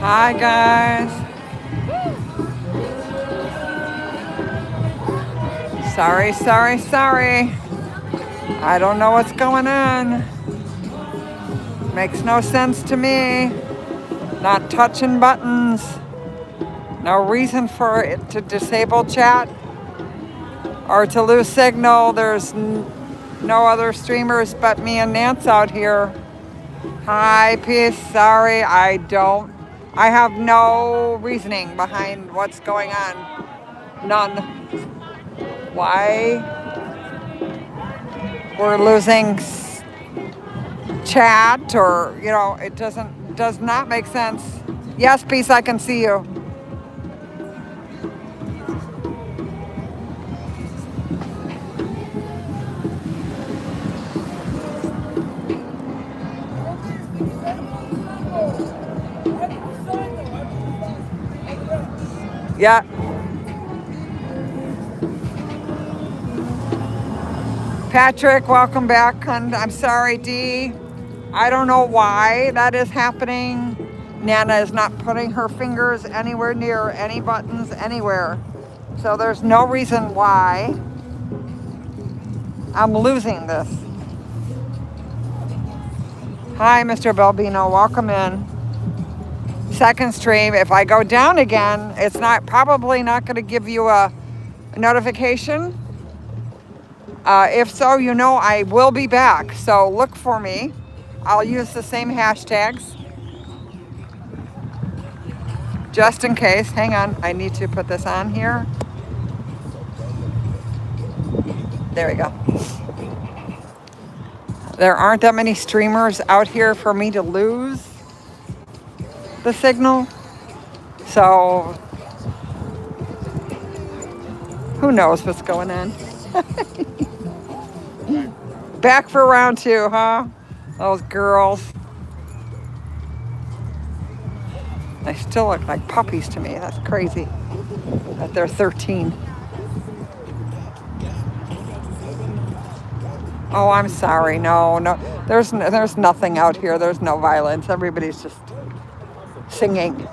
Hi guys. Sorry. I don't know what's going on. Makes no sense to me. Not touching buttons. No reason for it to disable chat or to lose signal. There's no other streamers but me and Nance out here. Hi, peace. Sorry, I have no reasoning behind what's going on. None. Why we're losing chat, or it does not make sense. Yes, peace, I can see you. Yeah. Patrick, welcome back. I'm sorry, Dee. I don't know why that is happening. Nana is not putting her fingers anywhere near any buttons anywhere. So there's no reason why I'm losing this. Hi, Mr. Balbino. Welcome in. Second stream. If I go down again, it's probably not going to give you a notification. If so, I will be back. So look for me. I'll use the same hashtags just in case. Hang on. I need to put this on here. There we go. There aren't that many streamers out here for me to lose the signal. So who knows what's going on? Back for round 2, huh? Those girls. They still look like puppies to me. That's crazy that they're 13. Oh, I'm sorry. No. There's nothing out here. There's no violence. Everybody's just singing.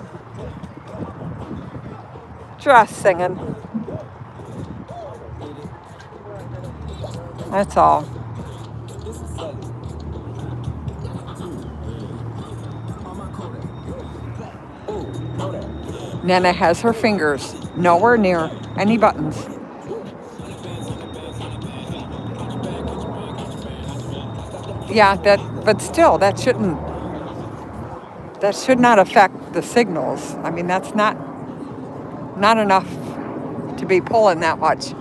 Just singing. That's all. Nana has her fingers nowhere near any buttons. Yeah, but still, that should not affect the signals. I mean, that's not enough to be pulling that much.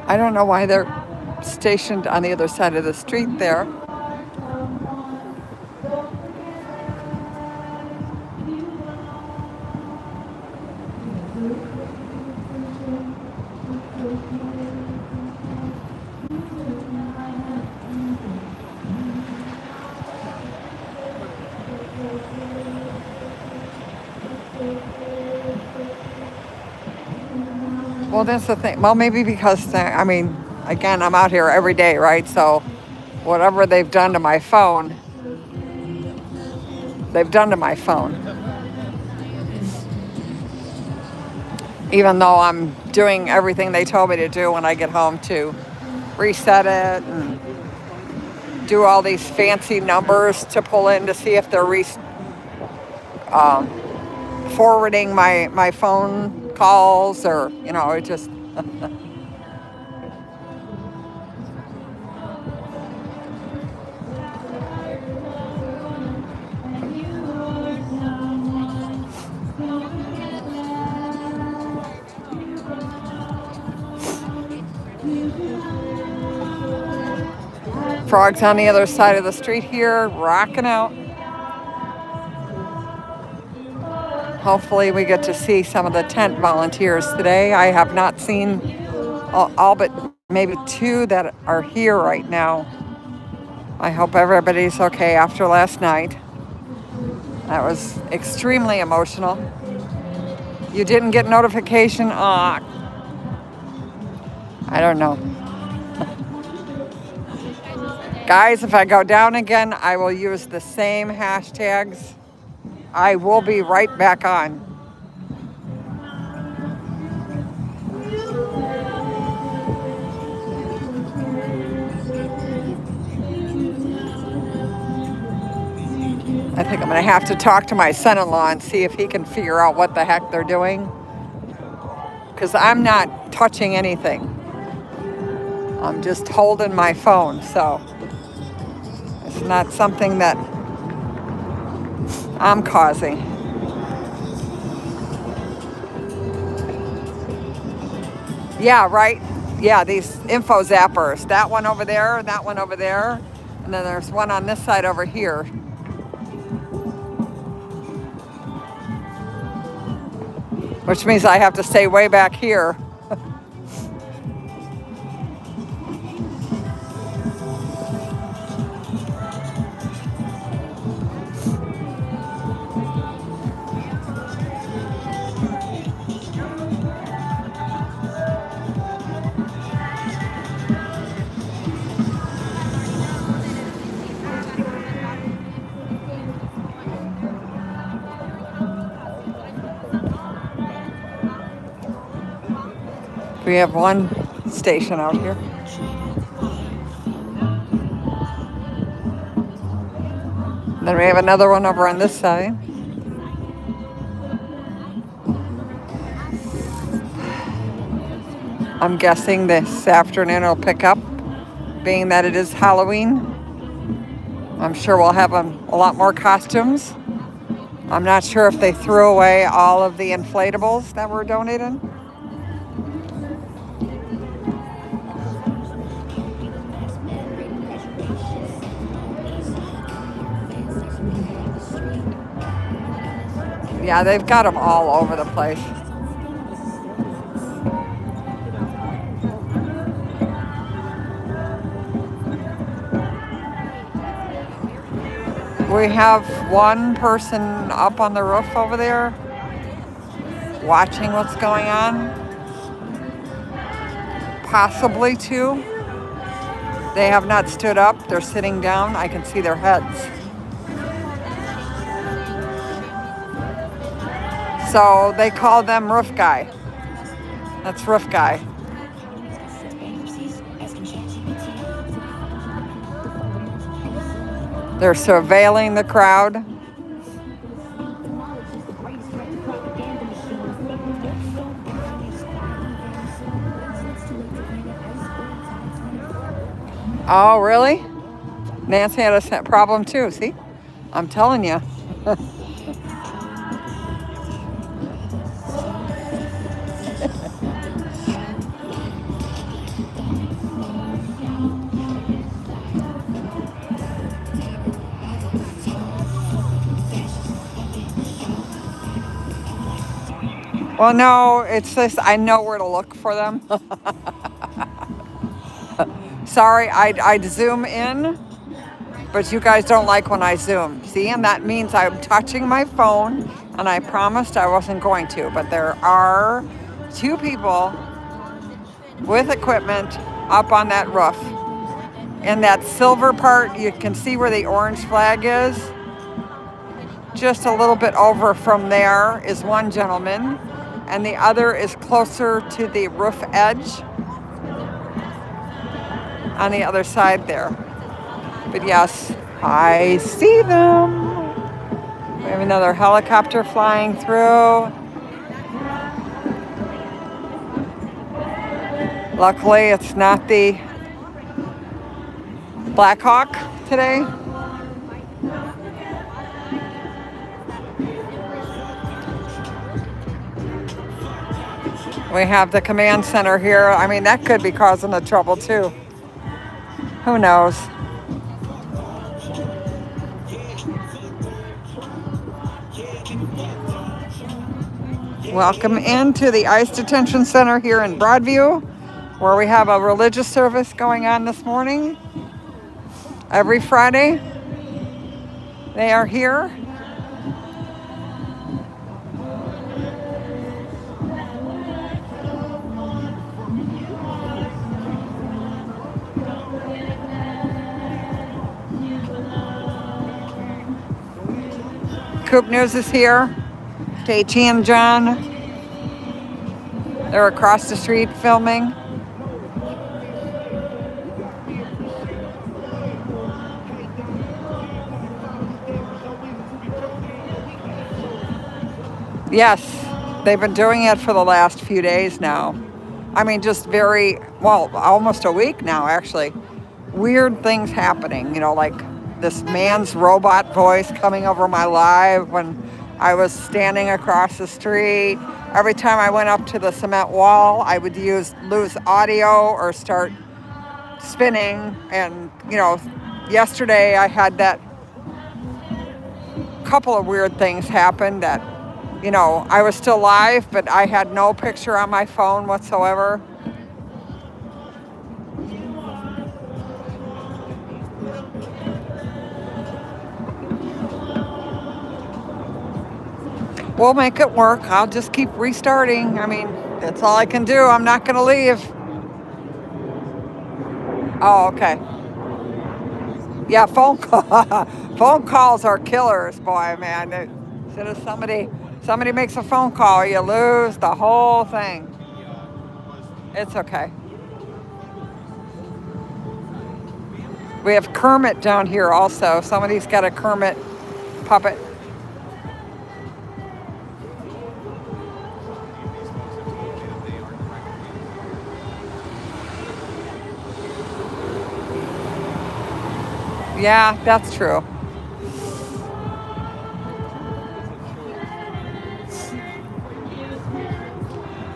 I don't know why they're stationed on the other side of the street there. Well, that's the thing. Well, maybe because, again, I'm out here every day, right? So whatever they've done to my phone, they've done to my phone. Even though I'm doing everything they told me to do when I get home to reset it and do all these fancy numbers to pull in to see if they're forwarding my phone calls, or it just Frog's on the other side of the street here, rocking out. Hopefully we get to see some of the tent volunteers today. I have not seen all but maybe 2 that are here right now. I hope everybody's okay after last night. That was extremely emotional. You didn't get notification? I don't know. Guys, if I go down again, I will use the same hashtags. I will be right back on. I think I'm going to have to talk to my son-in-law and see if he can figure out what the heck they're doing. Because I'm not touching anything. I'm just holding my phone, so it's not something that I'm causing. Yeah, right? Yeah, these info zappers. That one over there, and that one over there. And then there's one on this side over here. Which means I have to stay way back here. We have one station out here. Then we have another one over on this side. I'm guessing this afternoon it'll pick up, being that it is Halloween. I'm sure we'll have a lot more costumes. I'm not sure if they threw away all of the inflatables that were donated. Yeah, they've got them all over the place. We have one person up on the roof over there watching what's going on. Possibly 2. They have not stood up. They're sitting down. I can see their heads. So they call them roof guy. That's roof guy. They're surveilling the crowd. Oh, really? Nancy had a problem too, see? I'm telling you. Well, no, it's just I know where to look for them. Sorry, I'd zoom in, but you guys don't like when I zoom. See, and that means I'm touching my phone, and I promised I wasn't going to. But there are 2 people with equipment up on that roof. In that silver part, you can see where the orange flag is. Just a little bit over from there is one gentleman, and the other is closer to the roof edge on the other side there. But yes, I see them. We have another helicopter flying through. Luckily, it's not the Black Hawk today. We have the command center here. I mean, that could be causing the trouble too. Who knows? Welcome into the ICE Detention Center here in Broadview, where we have a religious service going on this morning. Every Friday, they are here. Coop News is here. JT and John. They're across the street filming. Yes, they've been doing it for the last few days now. I mean, just almost a week now, actually. Weird things happening, like this man's robot voice coming over my live when I was standing across the street. Every time I went up to the cement wall, I would lose audio or start spinning. And, yesterday I had that couple of weird things happen that, I was still live, but I had no picture on my phone whatsoever. We'll make it work. I'll just keep restarting. I mean, that's all I can do. I'm not going to leave. Oh, okay. Yeah, phone calls are killers, boy, man. As soon as somebody makes a phone call, you lose the whole thing. It's okay. We have Kermit down here also. Somebody's got a Kermit puppet. Yeah, that's true.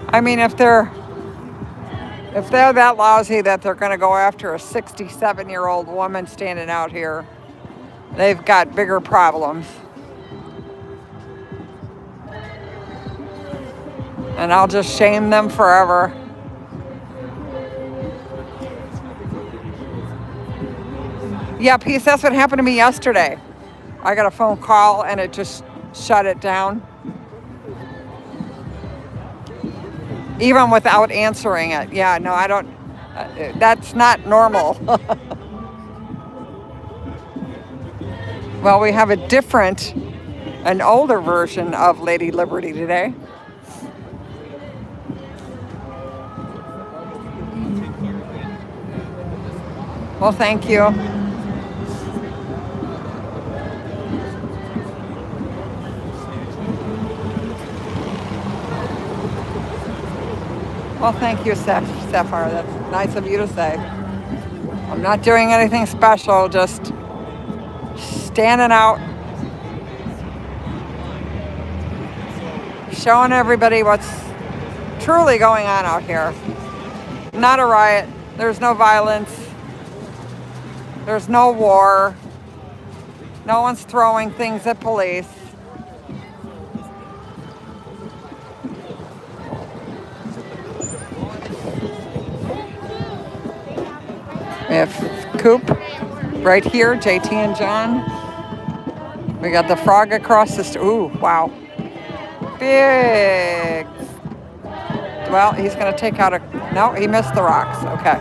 I mean, if they're that lousy that they're going to go after a 67-year-old woman standing out here, they've got bigger problems. And I'll just shame them forever. Yeah, Peace, that's what happened to me yesterday. I got a phone call and it just shut it down. Even without answering it. Yeah, no, I don't. That's not normal. Well, we have an older version of Lady Liberty today. Well, thank you. Well, thank you, Sapphire. That's nice of you to say. I'm not doing anything special, just standing out, showing everybody what's truly going on out here. Not a riot. There's no violence. There's no war. No one's throwing things at police. We have Coop right here, JT and John. We got the frog across the street. Ooh, wow. Big. Well, he's going to take out no, he missed the rocks. Okay.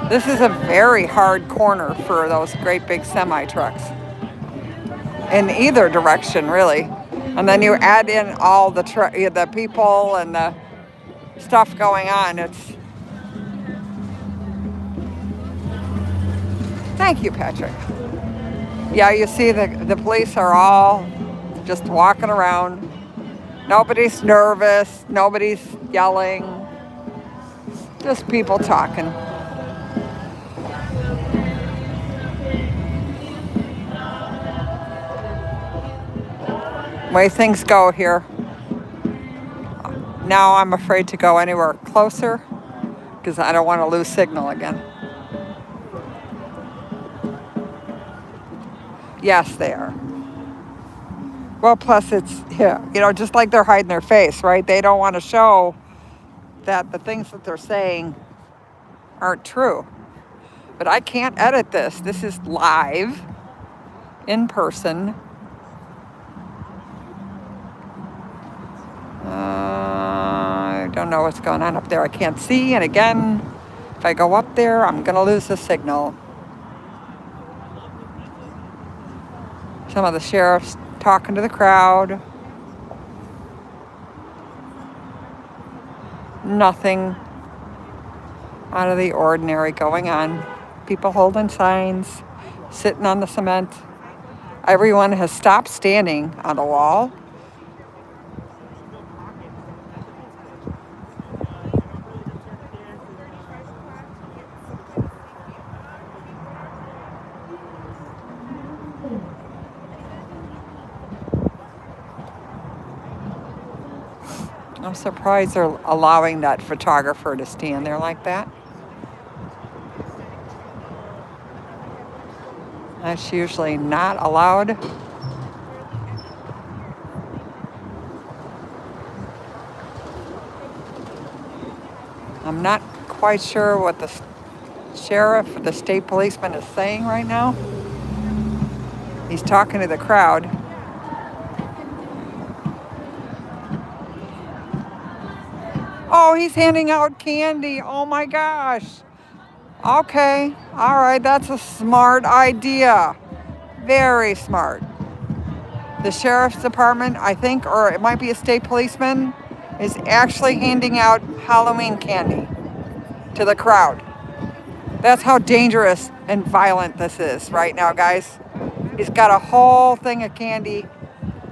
This is a very hard corner for those great big semi-trucks. In either direction, really. And then you add in all the people and the stuff going on. Thank you, Patrick. Yeah, you see the police are all just walking around. Nobody's nervous. Nobody's yelling. Just people talking. Way things go here. Now I'm afraid to go anywhere closer because I don't want to lose signal again. Yes, they are. Well, plus it's, yeah, you know, just like they're hiding their face, right? They don't want to show that the things that they're saying aren't true. But I can't edit this. This is live, in person. I don't know what's going on up there. I can't see. And again, if I go up there, I'm going to lose the signal. Some of the sheriffs talking to the crowd. Nothing out of the ordinary going on. People holding signs, sitting on the cement. Everyone has stopped standing on the wall. I'm surprised they're allowing that photographer to stand there like that. That's usually not allowed. I'm not quite sure what the sheriff, the state policeman is saying right now. He's talking to the crowd. Oh, he's handing out candy. Oh my gosh. Okay, all right, that's a smart idea. Very smart. The sheriff's department, I think, or it might be a state policeman, is actually handing out Halloween candy to the crowd. That's how dangerous and violent this is right now, guys. He's got a whole thing of candy,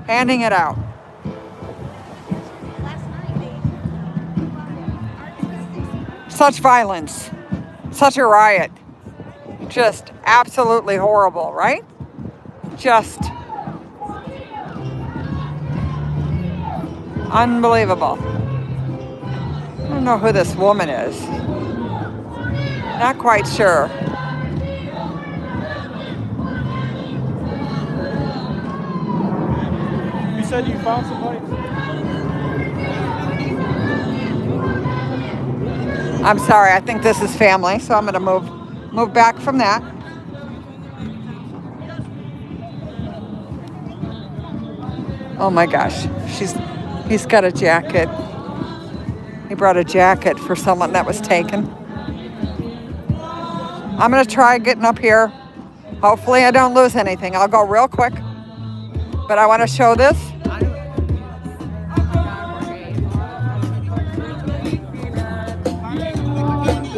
handing it out. Such violence, such a riot. Just absolutely horrible, right? Just unbelievable. I don't know who this woman is. Not quite sure. You said you found somebody? I'm sorry, I think this is family, so I'm gonna move back from that. Oh my gosh, he's got a jacket. He brought a jacket for someone that was taken. I'm gonna try getting up here. Hopefully I don't lose anything. I'll go real quick, but I wanna show this.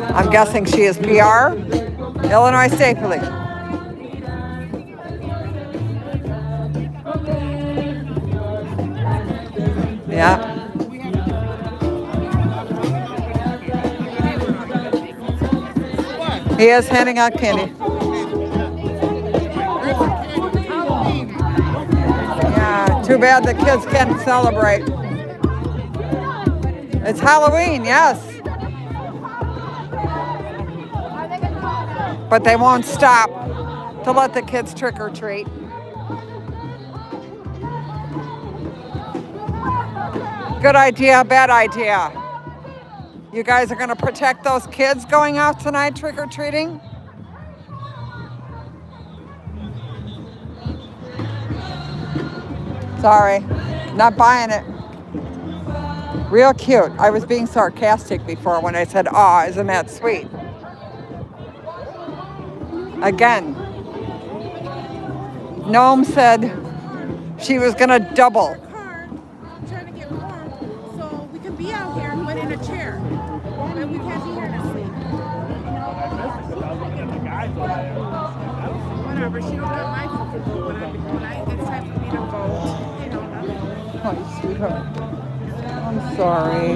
I'm guessing she is PR, Illinois State Police. Yeah. He is handing out candy. Yeah, too bad the kids can't celebrate. It's Halloween, yes. But they won't stop to let the kids trick or treat. Good idea, bad idea. You guys are going to protect those kids going out tonight trick or treating? Sorry, not buying it. Real cute. I was being sarcastic before when I said, "Aw, isn't that sweet?" Again, Noam said she was going to double. Trying to get warm, so we can be out here, but in a chair. But we can't be here to sleep. Whatever, she don't got my phone when it's time for me to vote. You know, Hi, sweetheart. I'm sorry.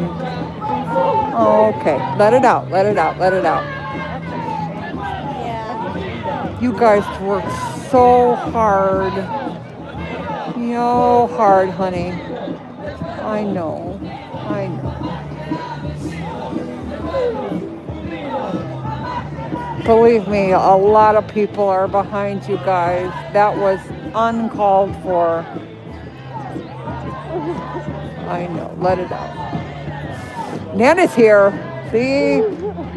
Oh, okay. Let it out. Let it out. Let it out. You guys work so hard. So hard, honey. I know. I know. Believe me, a lot of people are behind you guys. That was uncalled for. I know. Let it out. Nana's here. See?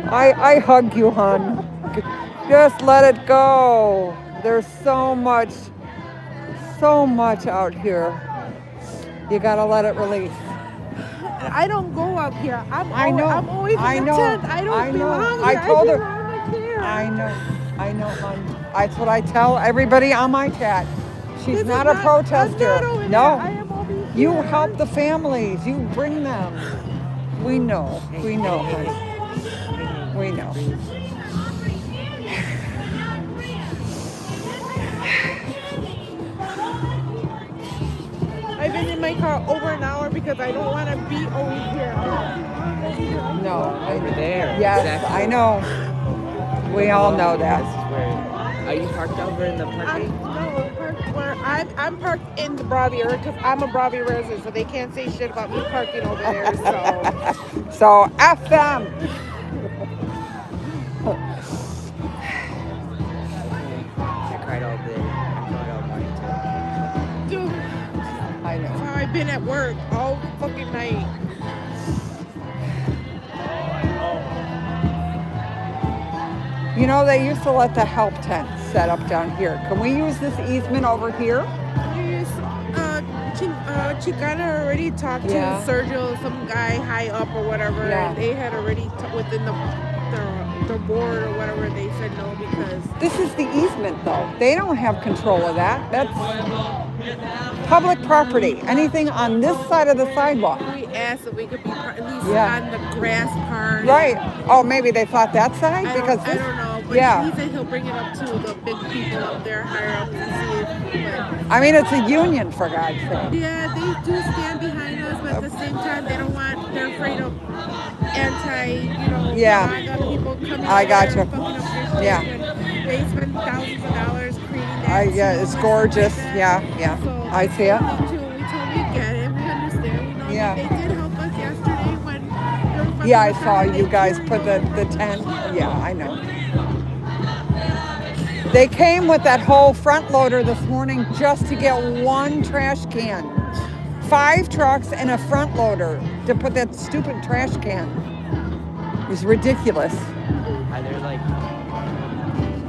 I hug you, hon. Just let it go. There's so much out here. You gotta let it release. I don't go up here. I'm know. I'm always in the tent. I don't belong here. I told her. belong here. I know, hon. That's what I tell everybody on my chat. She's This not is a protester. I'm not over No. there. I am over here. You help the families. You bring them. We know. We know, honey. We know. I've been in my car over an hour because I don't want to be over here. No. Over there. Yes, Exactly. I know. We all know that. This is where. Are you parked over in the parking? I'm parked in the Broadview because I'm a Broadview resident, so they can't say shit about me parking over there. So F them. I cried all day. I cried all morning too. Dude, I that's know. how I've been at work all fucking night. You know, they used to let the help tent set up down here. Can we use this easement over here? Yes, Chicana already talked Yeah. to Sergio, some guy high up or whatever, Yeah. and they had already within the board or whatever. They said no because This is the easement, though. They don't have control of that. That's public property. Anything on this side of the sidewalk. we asked if we could be at least Yeah. on the grass part. Right. Oh, maybe they thought that side? I Because don't know, but yeah. he said he'll bring it up to the big people up there higher up to see if. I mean, it's a union, for God's sake. Yeah, they do stand behind us, but at the same time, they don't want. They're afraid of Yeah. MAGA people coming. I over got there you. and fucking up their shit, Yeah. and they spend thousands of dollars creating that. Yeah, too, it's and gorgeous. stuff like Yeah, that. yeah. So I see it. We get it. We understand. We know Yeah. they did help us yesterday when. Yeah, I saw you guys put the tent. Yeah, I know. They came with that whole front loader this morning just to get one trash can. 5 trucks and a front loader to put that stupid trash can. It was ridiculous. Are they like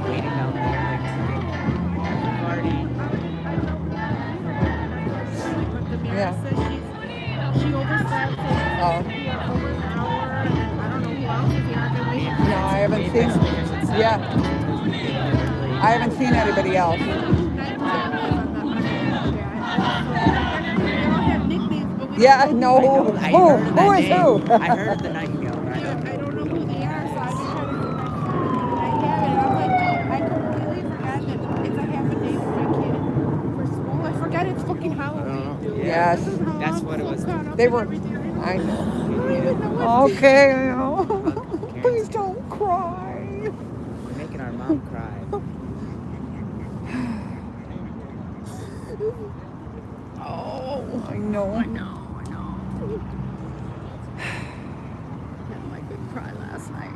waiting out there like party? But the mayor Yeah. said she overslept, so Oh. we are over an hour, and I don't know who else is here. I've been waiting for No, I haven't seen. Yeah, I haven't seen anybody else. They don't have nicknames, but we Yeah, don't no. know who I Who? heard of that Who is name. who? I heard of the Nightingale. But I don't I know. don't know who they are, so I've been trying to see my phone, and I have it. And I'm like, dude, I completely forgot that it's a half a day for my kid for school. I forgot it's fucking Halloween, dude. Yes. This is how That's I'm what it so was. caught up They in were. everything. I I know. don't even know what Okay. Please don't cry. We're making our mom cry. Oh, I know. I know. Had my big cry last night.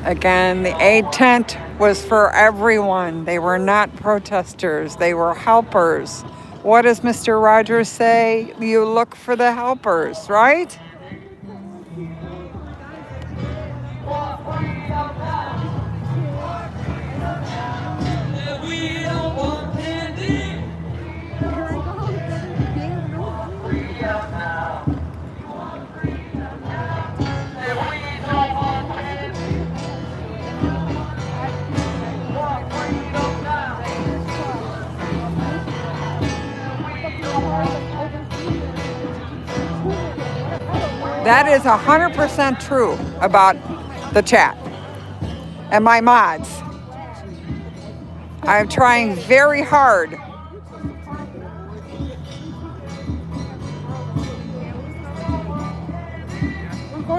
Again, the aid tent was for everyone. They were not protesters. They were helpers. What does Mr. Rogers say? You look for the helpers, right? That is 100% true about the chat and my mods. I'm trying very hard.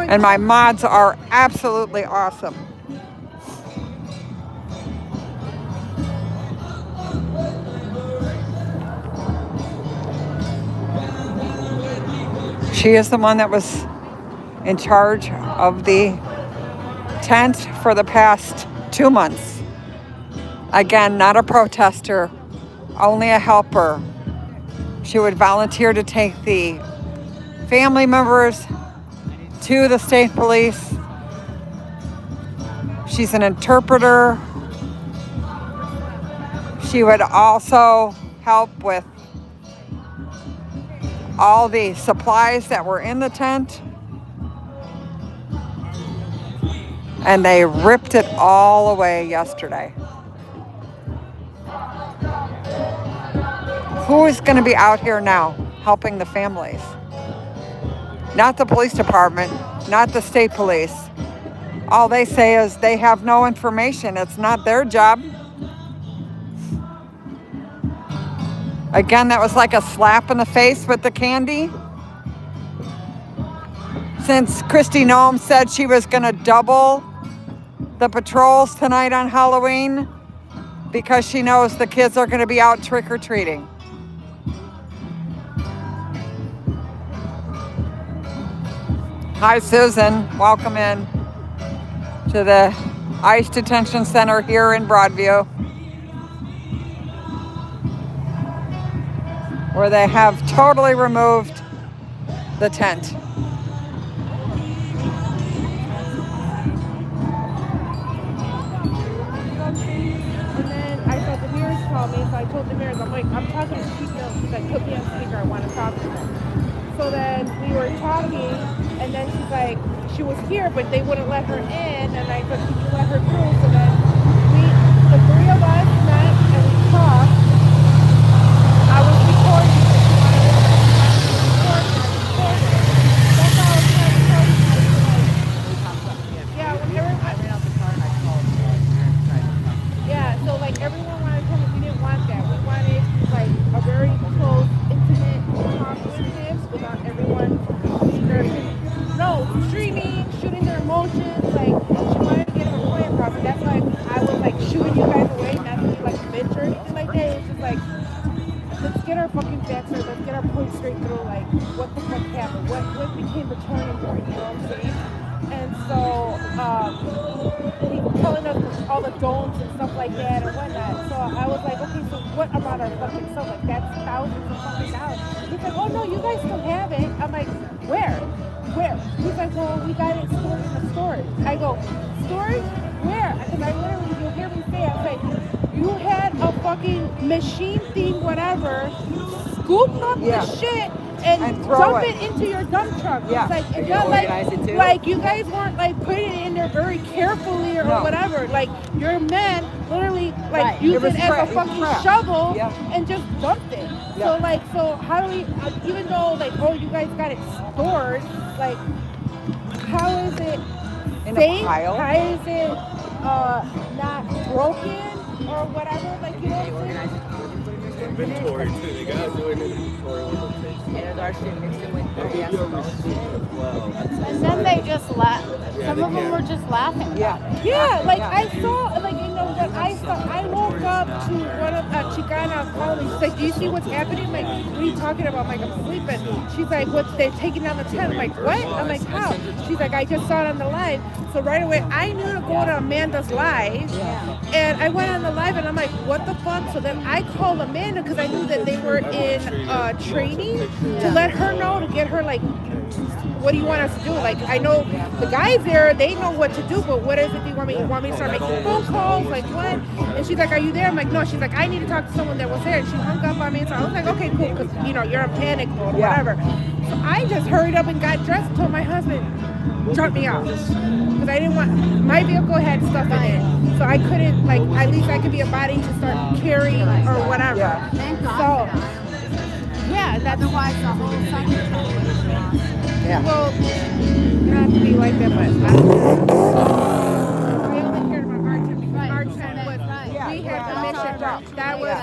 And my mods are absolutely awesome. She is the one that was in charge of the tent for the past 2 months. Again, not a protester, only a helper. She would volunteer to take the family members to the state police. She's an interpreter. She would also help with all the supplies that were in the tent. And they ripped it all away yesterday. Who is going to be out here now helping the families? Not the police department, not the state police. All they say is they have no information. It's not their job. Again, that was like a slap in the face with the candy. Since Kristi Noem said she was going to double the patrols tonight on Halloween because she knows the kids are going to be out trick-or-treating. Hi, Susan. Welcome in to the ICE Detention Center here in Broadview, where they have totally removed the tent. Me, so I told the mirrors, I'm like, I'm talking to Chief Mills. She's like, put me on speaker, I want to talk to her. So then we were talking, and then she's like, she was here, but they wouldn't let her in, and I said, could you let her through? So then the three of us met, and we talked. I was recording, so she wanted to record. That's how I was trying to tell you. Yeah, when everyone, I ran out the car and I called. Yeah, so like everyone wanted to tell me we didn't want that. We wanted like a very close, intimate talk with kids without everyone streaming, shooting their emotions. Like she wanted to get her point across, and that's why I was like shooing you guys away, not to be like a bitch or anything like that. It's just like, let's get our fucking facts straight, let's get our point straight through, like what the fuck happened, what became the turning point, you know what I'm saying? And so he was telling us all the don'ts and stuff like that and whatnot. So I was like, okay, so what about our fucking stuff? Like that's thousands of fucking dollars. He's like, oh no, you guys still have it. I'm like, where? He's like, well, we got it stored in the storage. I go, storage? Where? Because I literally, you'll hear me say, I was like, you had a fucking machine thing, whatever, scoop up the shit and dump it into your dump truck. Yeah. It's like, it's not like you guys weren't like putting it in there very carefully or whatever. Like your men literally like used it as a fucking shovel and just dumped it. Yeah. So how do we, even though like, oh, you guys got it stored, like how is it safe? How is it not broken or whatever? Like, you know what I'm saying? Inventory too. They got doing inventory with the things. And our shit mixed in with and then they just laugh. Some of them were just laughing. Yeah, like I saw, like, you know what I woke up to one of Chicana calling. She's like, do you see what's happening? Like, what are you talking about? I'm like, I'm sleeping. She's like, they're taking down the tent. I'm like, what? I'm like, how? She's like, I just saw it on the live. So right away, I knew to go to Amanda's live. And I went on the live and I'm like, what the fuck? So then I called Amanda because I knew that they were in training to let her know, to get her like, what do you want us to do? Like, I know the guys there, they know what to do, but what is it? Do you want me to start making phone calls? Like, what? And she's like, are you there? I'm like, no. She's like, I need to talk to someone that was there. And she hung up on me. And so I was like, okay, cool, because, you know, you're in panic mode or whatever. So I just hurried up and got dressed and told my husband, drop me off. Because I didn't want, my vehicle had stuff in it. So I couldn't, like, at least I could be a body to start carrying or whatever. Thank God. So, yeah, that's why the whole second time was lost. well, not to be like that, but I only cared about our tent because our tent was, we had permission. That was,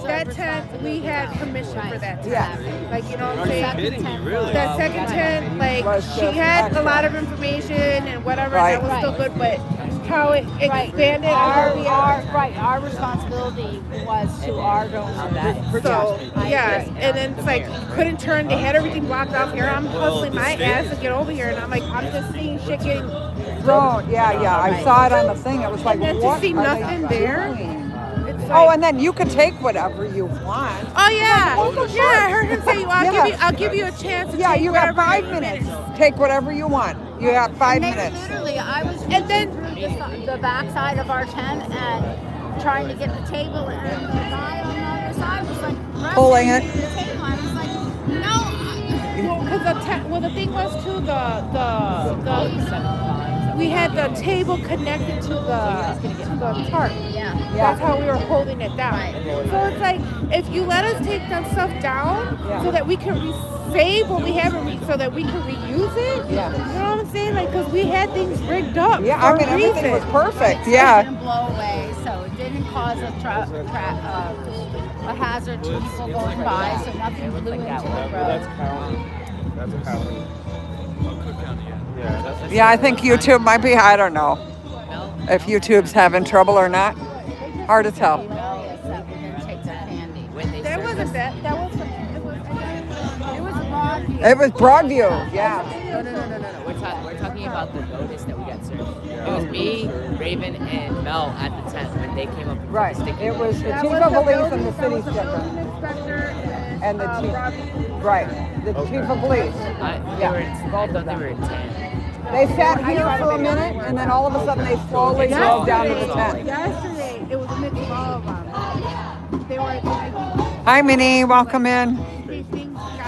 that tent, we had permission for that tent. Like, you know what I'm saying? That second tent, like, she had a lot of information and whatever, and that was still good, but how it expanded our responsibility was to our donors. So and then it's like couldn't turn, they had everything blocked off here. I'm hustling my ass to get over here and I'm like, I'm just seeing shit getting thrown. Yeah. I saw it on the thing. It was like, And then what to see are they nothing there. doing? It's Oh, like, and then you could take whatever you want. oh yeah, What the yeah. I fuck? heard him say, I'll give you a chance to Yeah, take you got whatever 5 you minutes. Take whatever you want. You have 5 They minutes. literally, I was And then- through the backside of our tent and trying to get the table, and the guy on the other side was like Pulling wrestling it. me to the table. I was like, no. Well, because the thing was too we had the table connected to the tarp. Yeah. That's how we were holding it down. Right. So it's like if you let us take that stuff down so that we can save what we have so that we can reuse it. Yeah. You know what I'm saying? Like, because we had things rigged up. Yeah, for I mean, a reason. everything was perfect. It Yeah. didn't blow away, so it didn't cause a hazard to people going by, so nothing blew into the road. That's county. That's county. Yeah, that's Yeah, I think YouTube might be, I don't know if YouTube's having trouble or not. Hard to tell. Rebellious that we didn't take their candy. That wasn't bad. That was. It was Broadview. It was Broadview, yeah. No. We're talking about the notice that we got served. It was me, Raven, and Mel at the tent when they came up with Right. the sticky It was the That chief was of the police building- and the that city was the skipper. building inspector And the chief. Robbie. Right. The chief of police. I thought they were in 10. They sat here for a minute and then all of a sudden they slowly drove down to the tent. Yesterday, it was a mix of all of them. They were like, Hi, Minnie. Welcome in. these things got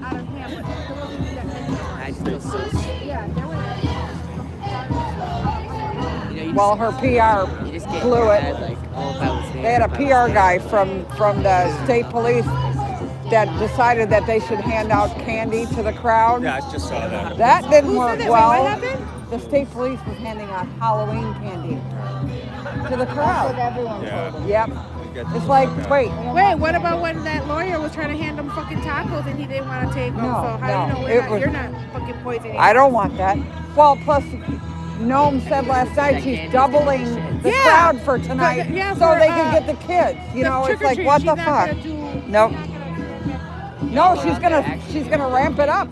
out of hand, but there wasn't that many. I just feel so Yeah, there were. Well, her PR you just get blew it. mad, like, oh, if I was there. They had a if I was PR there. guy from the state police that decided that they should hand out candy to the crowd. Yeah, I just saw that. That didn't Who work said that? well. What happened? The state police was handing out Halloween candy to the That's what crowd. everyone Yeah. told them. Yep. It's like, wait, Wait, what about when that lawyer was trying to hand them fucking tacos and he didn't want to take them? No, So how do you no, know it was- you're not fucking poisoning? I don't want that. Well, plus, Noam said last night she's doubling the Yeah. crowd for tonight Yeah, so for, they could get the kids. You know, it's like, what the fuck? Nope. No, she's gonna ramp it up.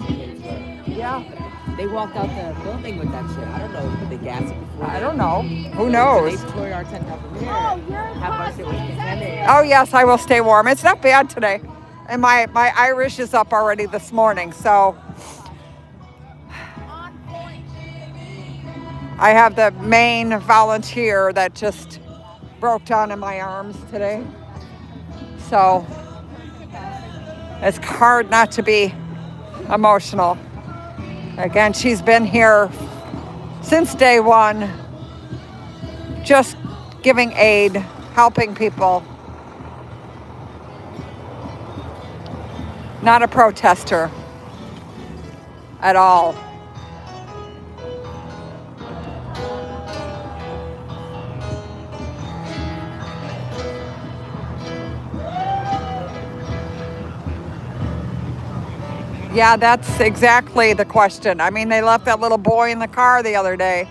Yeah. They walked out the building with that shit. I don't know if they gassed it before. I don't know. Who They knows? tore our tent up from here. Oh, you're Half our shit was suspended. Oh yes, I will stay warm. It's not bad today, and my Irish is up already this morning. So on point. I have the main volunteer that just broke down in my arms today. So it's hard not to be emotional. Again, she's been here since day one, just giving aid, helping people. Not a protester at all. Yeah, that's exactly the question. I mean, they left that little boy in the car the other day.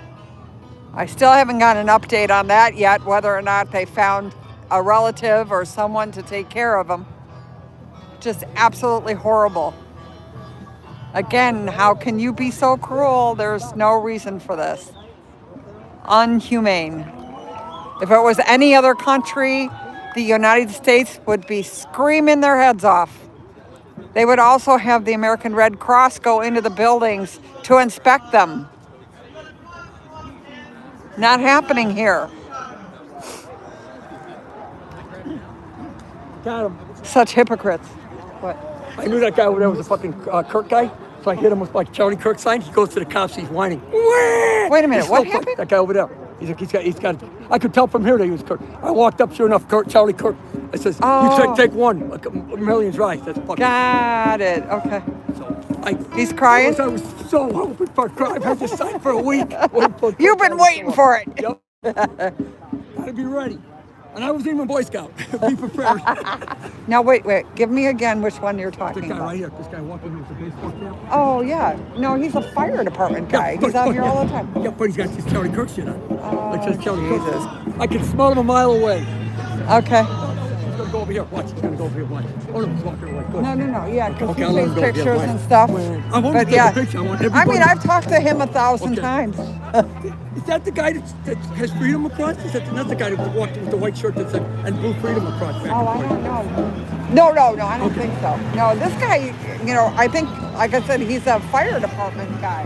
I still haven't got an update on that yet, whether or not they found a relative or someone to take care of him. Just absolutely horrible. Again, how can you be so cruel? There's no reason for this. Unhumane. If it was any other country, the United States would be screaming their heads off. They would also have the American Red Cross go into the buildings to inspect them. Not happening here. Got him. Such hypocrites. What? I knew that guy over there was a fucking Kirk guy, so I hit him with my Charlie Kirk sign. He goes to the cops, he's whining. Wait a minute, He's what so happened? That guy over there. He's got. I could tell from here that he was Kirk. I walked up, sure enough, Charlie Kirk. I says, Oh. you take one. Like, millions right. That's fucking. Got it. Okay. So He's crying? I was so hoping for a cry. I've had this sign for a week. Waiting for You've been waiting for it. Yep. Gotta be ready. And I was even a Boy Scout. Be prepared. Now wait. Give me again which one you're This talking guy about. right here. This guy walking with the baseball cap. Oh yeah. No, he's a fire department guy. He's out here all the time. Yeah, but he's got this Charlie Kirk shit on. Like says Charlie Jesus. Kirk. I can smell him a mile away. Okay. He's gonna go over here. Watch, he's gonna go over here. Watch. Oh no, he's walking away. Good. No, yeah, because Okay, he I'll let takes him go. Yeah, pictures right. and stuff. I want But to take yeah, a picture. I want I everybody. mean, I've talked to him 1,000 Okay. times. Is that the guy that has freedom across? Is that not the guy that walked with the white shirt that said and blue freedom across back? Oh, I don't know. No, I don't think so. No, this guy, I think, like I said, he's a fire department guy.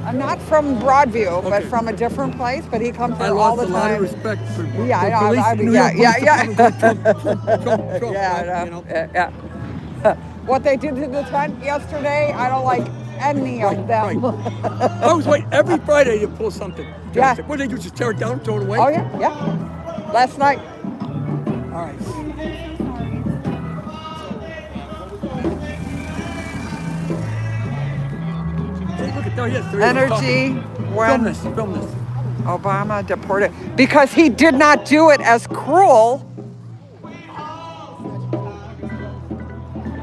I'm not from Broadview, but from a different place, but he comes I here all lost the a lot of time. respect for Yeah, I know. police. I mean, New York yeah. Police Department going Trump, Yeah, you know. yeah. What they did to the tent yesterday, I don't like any of them. Right. I was waiting every Friday to pull something. Yeah. What did they do? Just tear it down, throw it away? Oh, yeah. Last night. All right. Hey, look at there he is. There he is Energy talking. when Film this. Obama deported, because he did not do it as cruel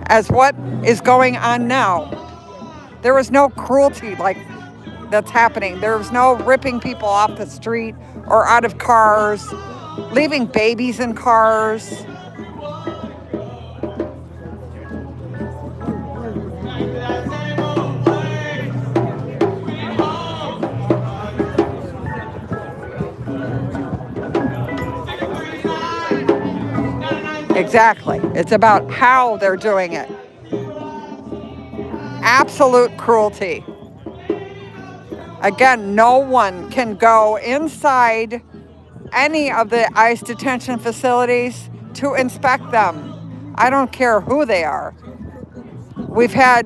as what is going on now. There was no cruelty like that's happening. There was no ripping people off the street or out of cars, leaving babies in cars. Exactly. It's about how they're doing it. Absolute cruelty. Again, no one can go inside any of the ICE detention facilities to inspect them. I don't care who they are. We've had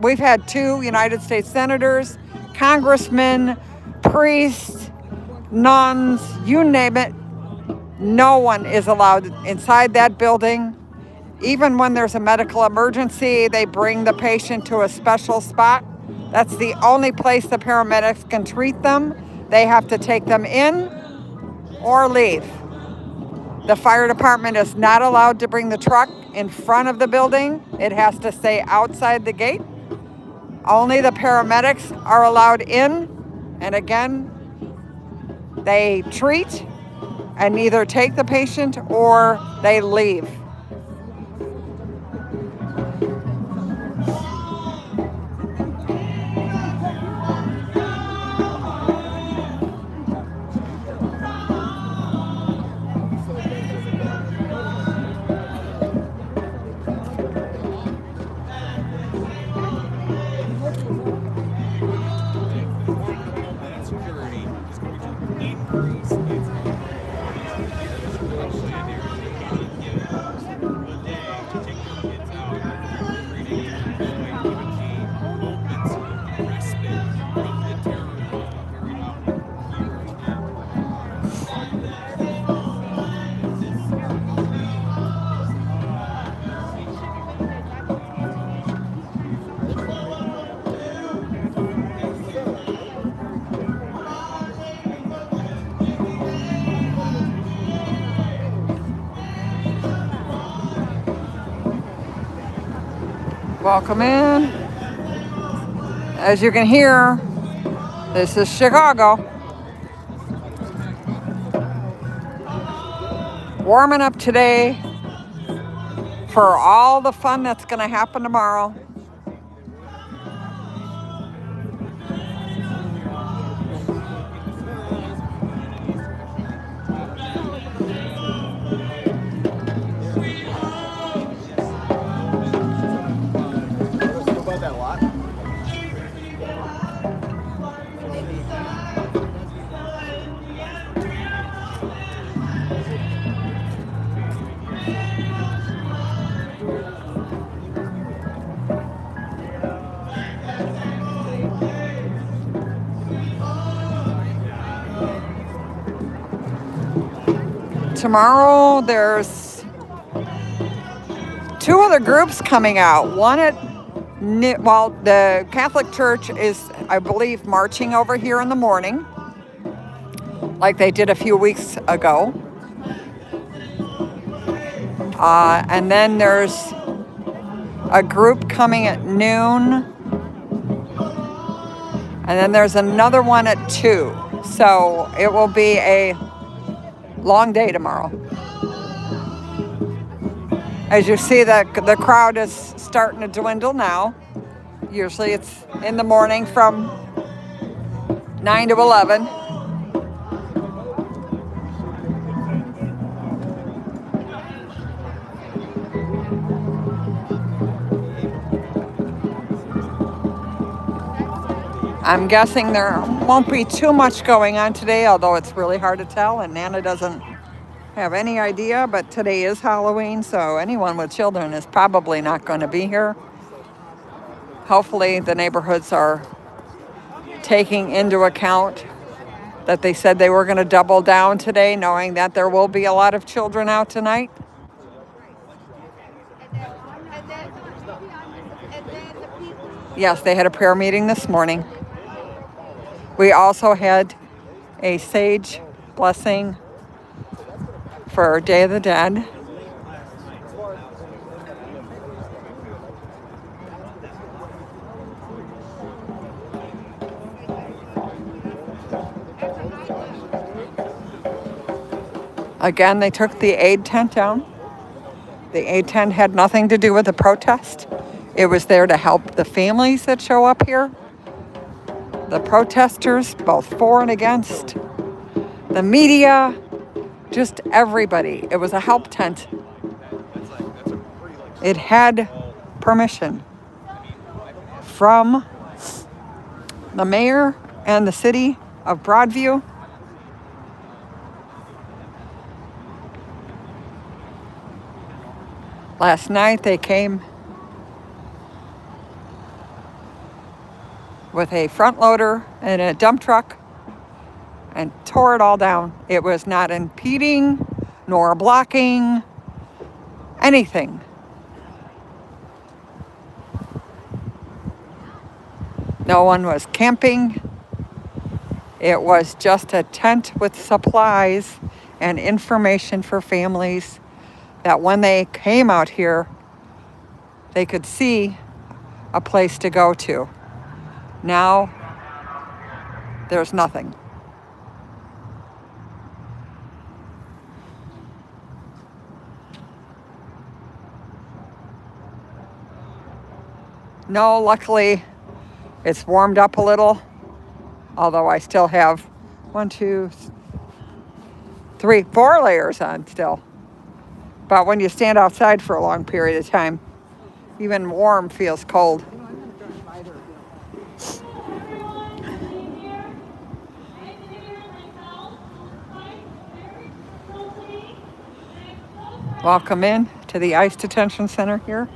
we've had 2 United States senators, congressmen, priests, nuns, you name it. No one is allowed inside that building. Even when there's a medical emergency, they bring the patient to a special spot. That's the only place the paramedics can treat them. They have to take them in or leave. The fire department is not allowed to bring the truck in front of the building. It has to stay outside the gate. Only the paramedics are allowed in. And again, they treat and either take the patient or they leave. Welcome in. As you can hear, this is Chicago. Warming up today for all the fun that's going to happen tomorrow. Tomorrow there's 2 other groups coming out. One the Catholic Church is, I believe, marching over here in the morning, like they did a few weeks ago. And then there's a group coming at noon. And then there's another one at 2. So it will be a Long day tomorrow. As you see, the crowd is starting to dwindle now. Usually it's in the morning from 9 to 11. I'm guessing there won't be too much going on today, although it's really hard to tell, and Nana doesn't have any idea, but today is Halloween, so anyone with children is probably not going to be here. Hopefully the neighborhoods are taking into account that they said they were going to double down today, knowing that there will be a lot of children out tonight. Yes, they had a prayer meeting this morning. We also had a sage blessing for Day of the Dead. Again, they took the aid tent down. The aid tent had nothing to do with the protest. It was there to help the families that show up here. The protesters, both for and against, the media, just everybody. It was a help tent. It had permission from the mayor and the city of Broadview. Last night they came with a front loader and a dump truck and tore it all down. It was not impeding nor blocking anything. No one was camping. It was just a tent with supplies and information for families that when they came out here, they could see a place to go to. Now, there's nothing. No, luckily, it's warmed up a little, although I still have 1, 2, 3, 4 layers on still. But when you stand outside for a long period of time, even warm feels cold. Welcome in to the ICE detention center here.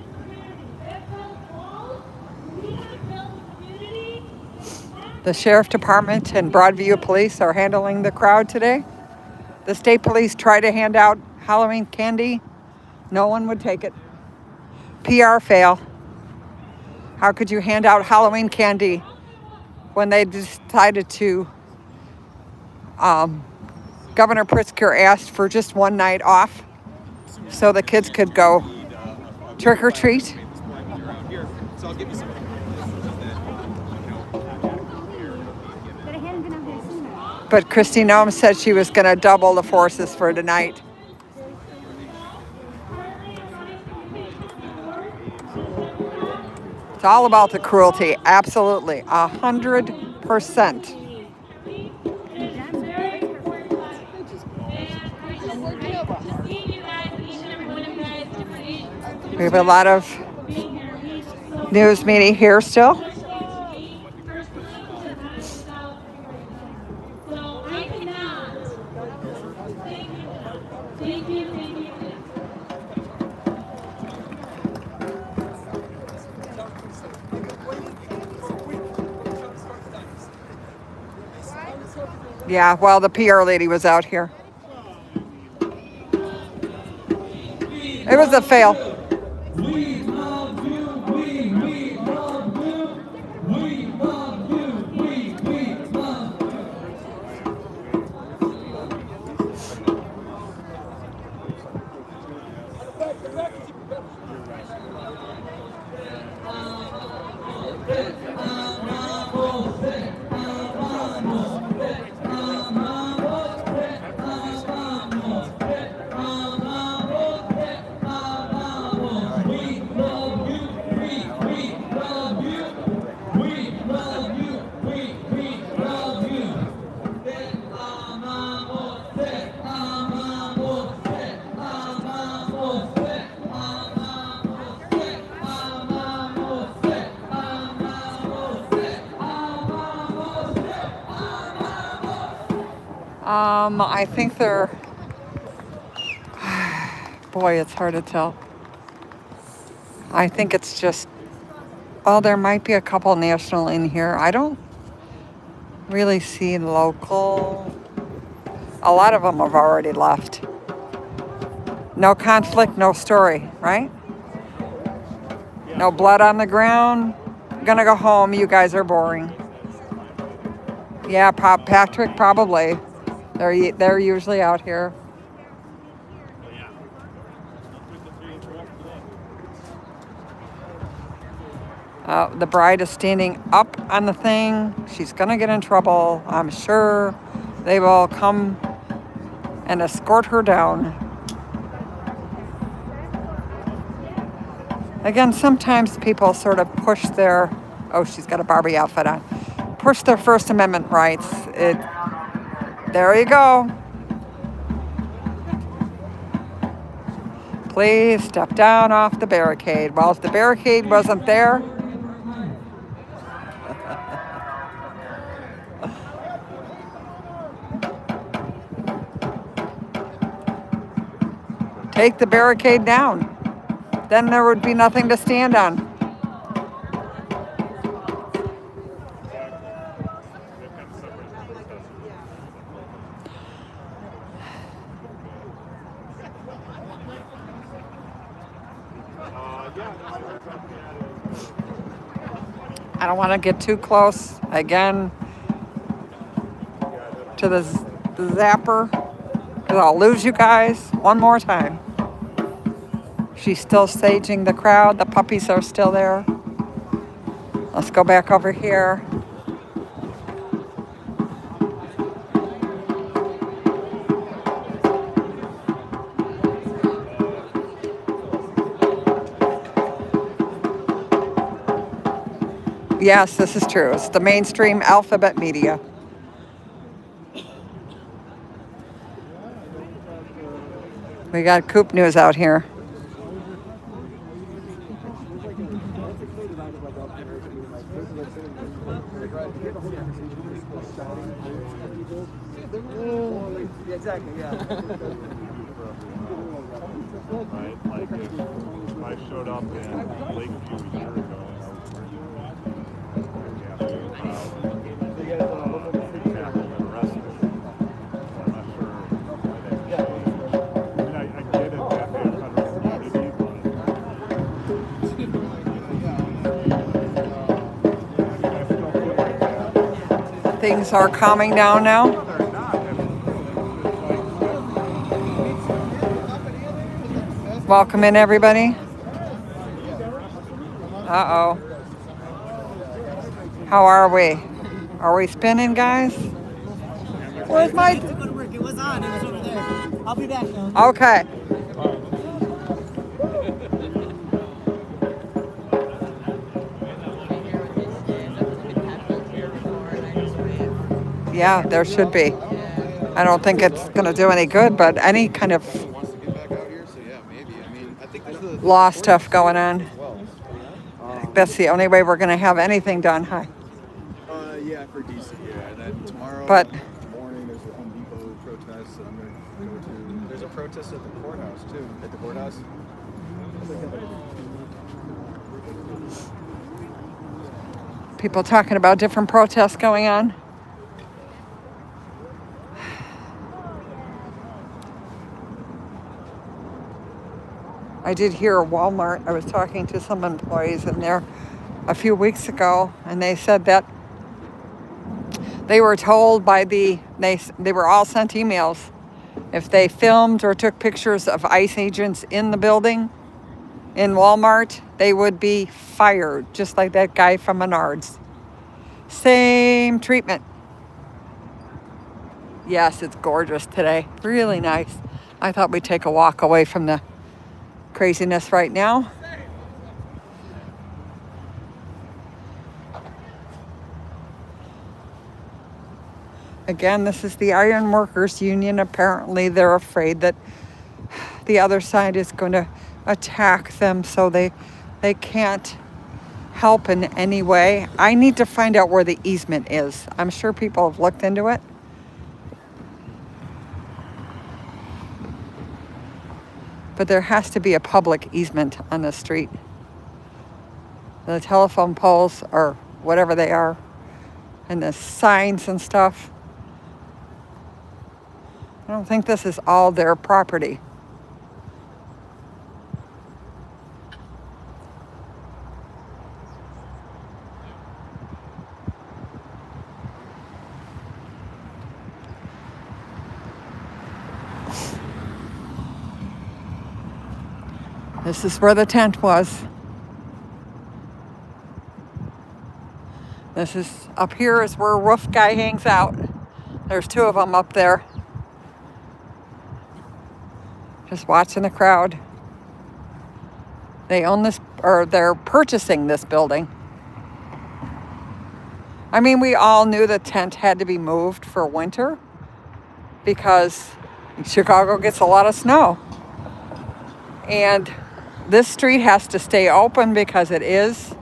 The Sheriff Department and Broadview Police are handling the crowd today. The state police tried to hand out Halloween candy. No one would take it. PR fail. How could you hand out Halloween candy when they decided to, Governor Pritzker asked for just one night off so the kids could go trick or treat? But Kristi Noem said she was going to double the forces for tonight. It's all about the cruelty, absolutely, 100%. We have a lot of news media here still. Yeah, well, the PR lady was out here. It was a fail. I think they're, boy, it's hard to tell. I think it's just, oh, there might be a couple national in here. I don't really see local. A lot of them have already left. No conflict, no story, right? No blood on the ground. Gonna go home. You guys are boring. Yeah, Patrick probably. They're usually out here. The bride is standing up on the thing. She's gonna get in trouble. I'm sure they will come and escort her down. Again, sometimes people sort of push their, oh, she's got a Barbie outfit on, push their First Amendment rights. There you go. Please step down off the barricade. Well, if the barricade wasn't there, take the barricade down. Then there would be nothing to stand on. I don't want to get too close again to the zapper because I'll lose you guys one more time. She's still staging the crowd. The puppies are still there. Let's go back over here. Yes, this is true. It's the mainstream alphabet media. We got Coop News out here. Exactly, yeah. Right, like if I showed up in Lakeview a year ago, Things are calming down now. Welcome in, everybody. Uh-oh. How are we? Are we spinning, guys? Where's my... It was on. It was over there. I'll be back now. Okay. Yeah, there should be. I don't think it's going to do any good, but any kind of law stuff going on. That's the only way we're going to have anything done. Hi. Yeah, for DC, yeah. And then tomorrow morning there's a Home Depot protest that I'm going to go to. There's a protest at the courthouse, too. At the courthouse. People talking about different protests going on. I did hear a Walmart. I was talking to some employees in there a few weeks ago, and they said that they were told by they were all sent emails. If they filmed or took pictures of ICE agents in the building in Walmart, they would be fired, just like that guy from Menards. Same treatment. Yes, it's gorgeous today. Really nice. I thought we'd take a walk away from the craziness right now. Again, this is the Iron Workers Union. Apparently, they're afraid that the other side is going to attack them, so they can't help in any way. I need to find out where the easement is. I'm sure people have looked into it. But there has to be a public easement on the street. The telephone poles, or whatever they are, and the signs and stuff. I don't think this is all their property. This is where the tent was. This is, up here is where Roof Guy hangs out. There's two of them up there. Just watching the crowd. They own this, or they're purchasing this building. I mean, we all knew the tent had to be moved for winter because Chicago gets a lot of snow. And this street has to stay open because it is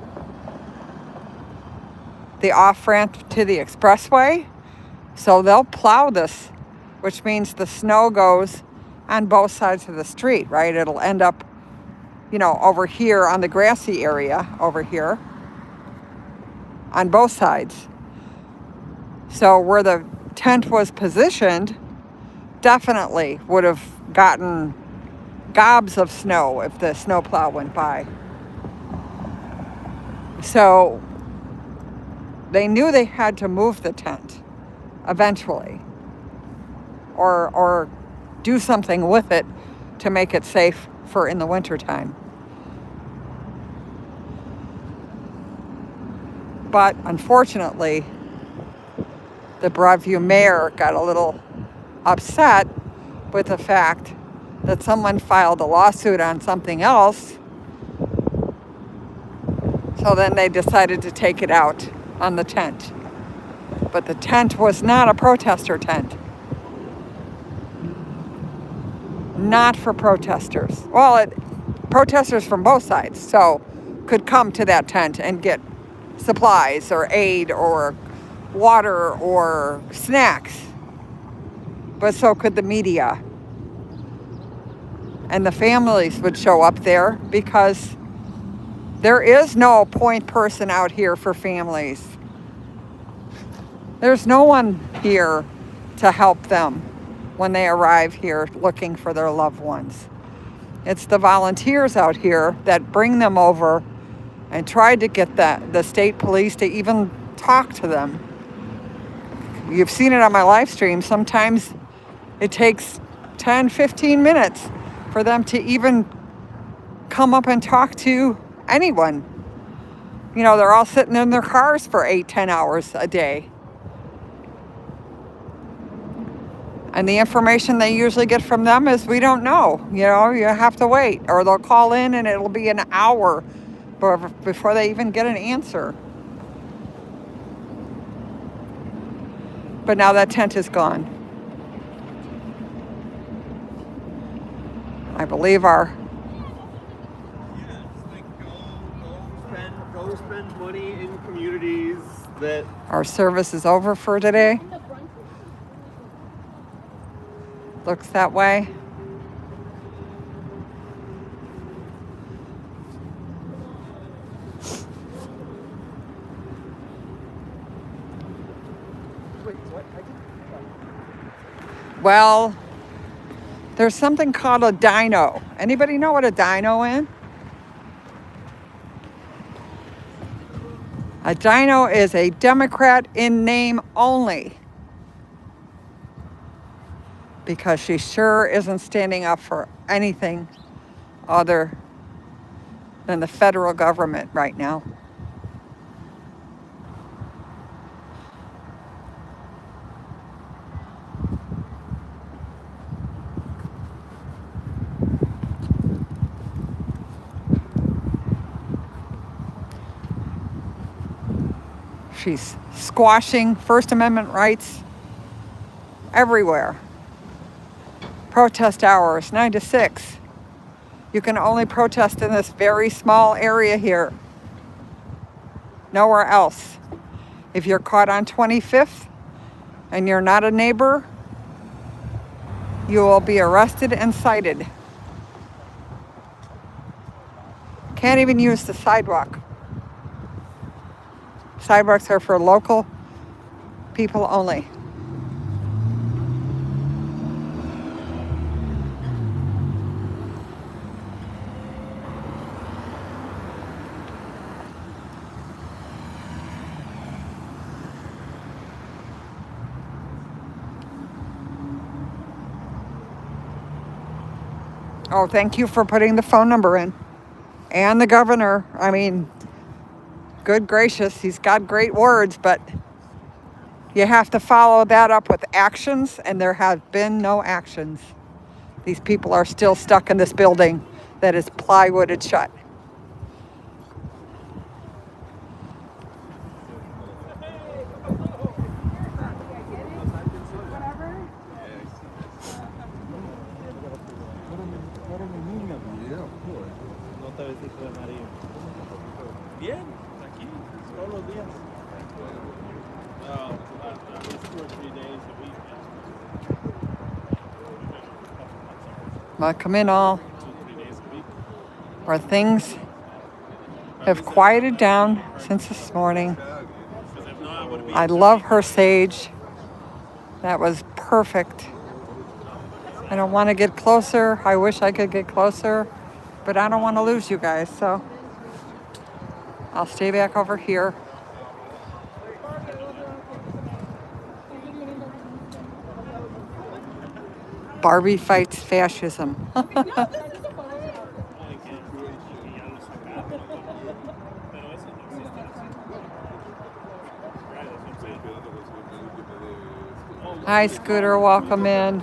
the off-ramp to the expressway. So they'll plow this, which means the snow goes on both sides of the street, right? It'll end up, you know, over here on the grassy area over here on both sides. So where the tent was positioned definitely would have gotten gobs of snow if the snowplow went by. So they knew they had to move the tent eventually, or do something with it to make it safe for in the wintertime. But unfortunately, the Broadview mayor got a little upset with the fact that someone filed a lawsuit on something else. So then they decided to take it out on the tent. But the tent was not a protester tent. Not for protesters. Well, protesters from both sides, so could come to that tent and get supplies or aid or water or snacks. But so could the media. And the families would show up there because there is no point person out here for families. There's no one here to help them when they arrive here looking for their loved ones. It's the volunteers out here that bring them over and try to get the state police to even talk to them. You've seen it on my live stream. Sometimes it takes 10, 15 minutes for them to even come up and talk to anyone. You know, they're all sitting in their cars for 8, 10 hours a day. And the information they usually get from them is, we don't know. You know, you have to wait. Or they'll call in and it'll be an hour before they even get an answer. But now that tent is gone. I believe Go spend money in communities that our service is over for today. Looks that way. Well, there's something called a dyno. Anybody know what a dyno is? A dyno is a Democrat in name only, because she sure isn't standing up for anything other than the federal government right now. She's squashing First Amendment rights everywhere. Protest hours, 9 to 6. You can only protest in this very small area here. Nowhere else. If you're caught on 25th and you're not a neighbor, you will be arrested and cited. can't even use the sidewalk. Sidewalks are for local people only. Oh, thank you for putting the phone number in. And the governor, I mean, good gracious, he's got great words, but you have to follow that up with actions, and there have been no actions. These people are still stuck in this building that is plywooded shut. Bien, aquí, todos los días. At least 2 or 3 days a week. Welcome in all. 2 or 3 days a week. Where things have quieted down since this morning. I love her sage. That was perfect. I don't want to get closer. I wish I could get closer, but I don't want to lose you guys, so I'll stay back over here. Barbie fights fascism. Hi, Scooter, welcome in.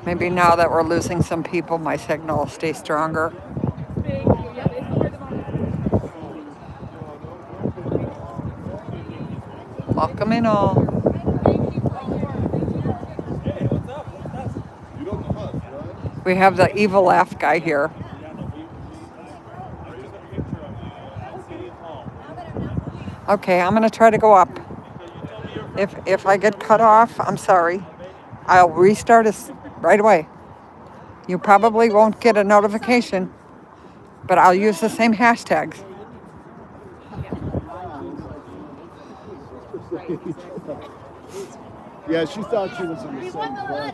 Maybe now that we're losing some people, my signal will stay stronger. Welcome in all. We have the evil laugh guy here. Okay, I'm gonna try to go up. If I get cut off, I'm sorry. I'll restart us right away. You probably won't get a notification, but I'll use the same hashtags. Yeah, she thought she was in the same club.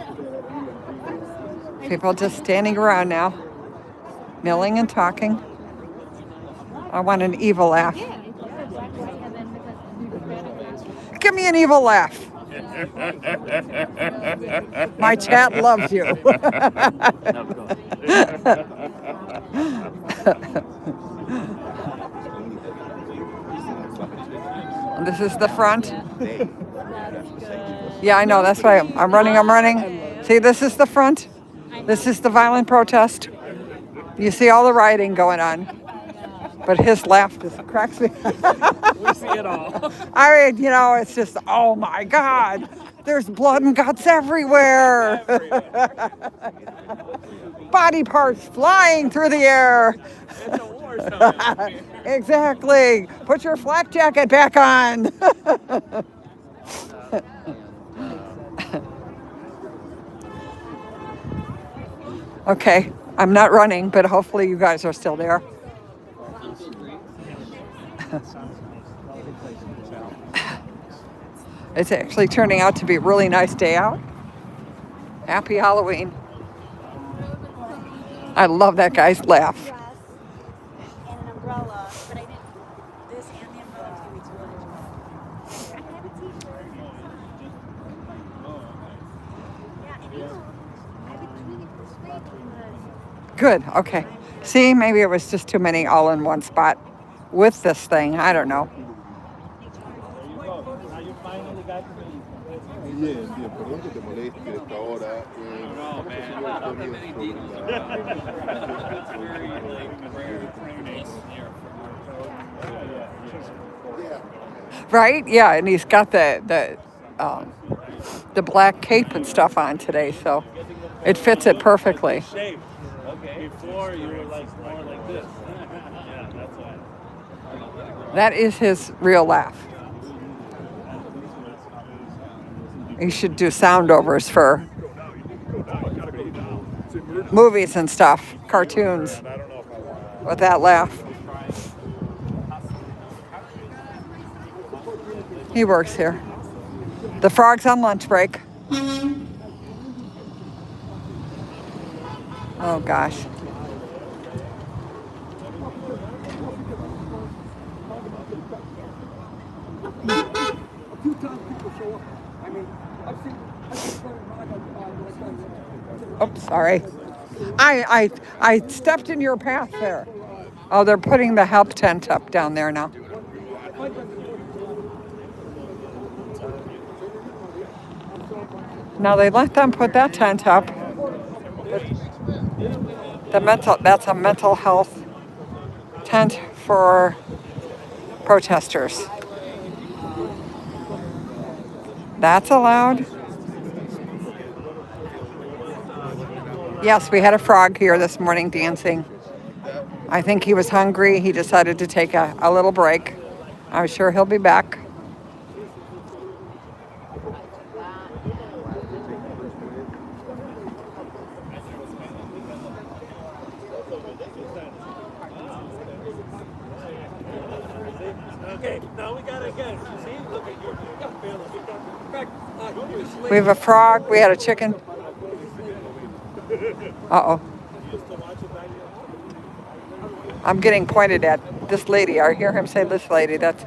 People just standing around now, milling and talking. I want an evil laugh. Give me an evil laugh. My chat loves you. This is the front. Yeah, I know. That's why I'm running. See, this is the front. This is the violent protest. You see all the rioting going on. But his laugh just cracks me. We see it all. I mean, you know, it's just, oh my God. There's blood and guts everywhere. Body parts flying through the air. It's a war zone. Exactly. Put your flak jacket back on. Okay, I'm not running, but hopefully you guys are still there. It's actually turning out to be a really nice day out. Happy Halloween. I love that guy's laugh. And an umbrella, but I didn't. This and the umbrella give me too much. I have a t-shirt. Yeah, and I've been tweeting this week because. Good, okay. See, maybe it was just too many all in one spot with this thing. I don't know. Now you finally got to me. Perdón que te moleste esta hora. No, man. Nothing really deep. It's very rare Right? Yeah, and he's got the black cape and stuff on today, so it fits it perfectly. shape. Okay. Before you were like more like this. Yeah, that's why. That is his real laugh. You should do soundovers for movies and stuff, cartoons, with that laugh. He works here. The frog's on lunch break. Oh gosh. Oops, sorry. I stepped in your path there. Oh, they're putting the help tent up down there now. Now they let them put that tent up. That's a mental health tent for protesters. That's allowed. Yes, we had a frog here this morning dancing. I think he was hungry. He decided to take a little break. I'm sure he'll be back. Okay, now we gotta get it. See, look at you. We have a frog. We had a chicken. Uh-oh. I'm getting pointed at. This lady. I hear him say this lady. That's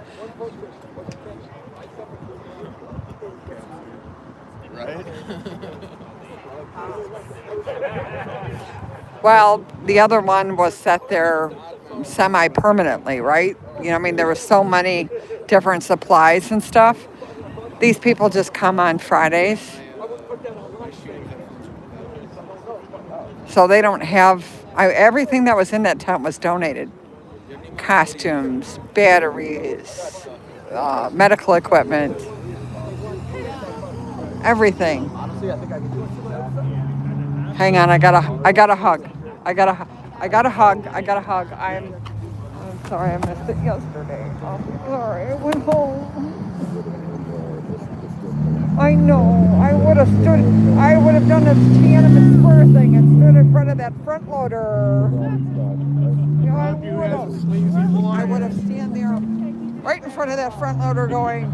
Right? well, the other one was set there semi-permanently, right? You know, I mean, there were so many different supplies and stuff. These people just come on Fridays. So they don't have, everything that was in that tent was donated. Costumes, batteries, medical equipment, everything. Hang on, I got a hug. I got a hug. I'm sorry I missed it yesterday. I'm sorry, I went home. I know, I would have done this Tiananmen Square thing and stood in front of that front loader. I would have stand there right in front of that front loader going,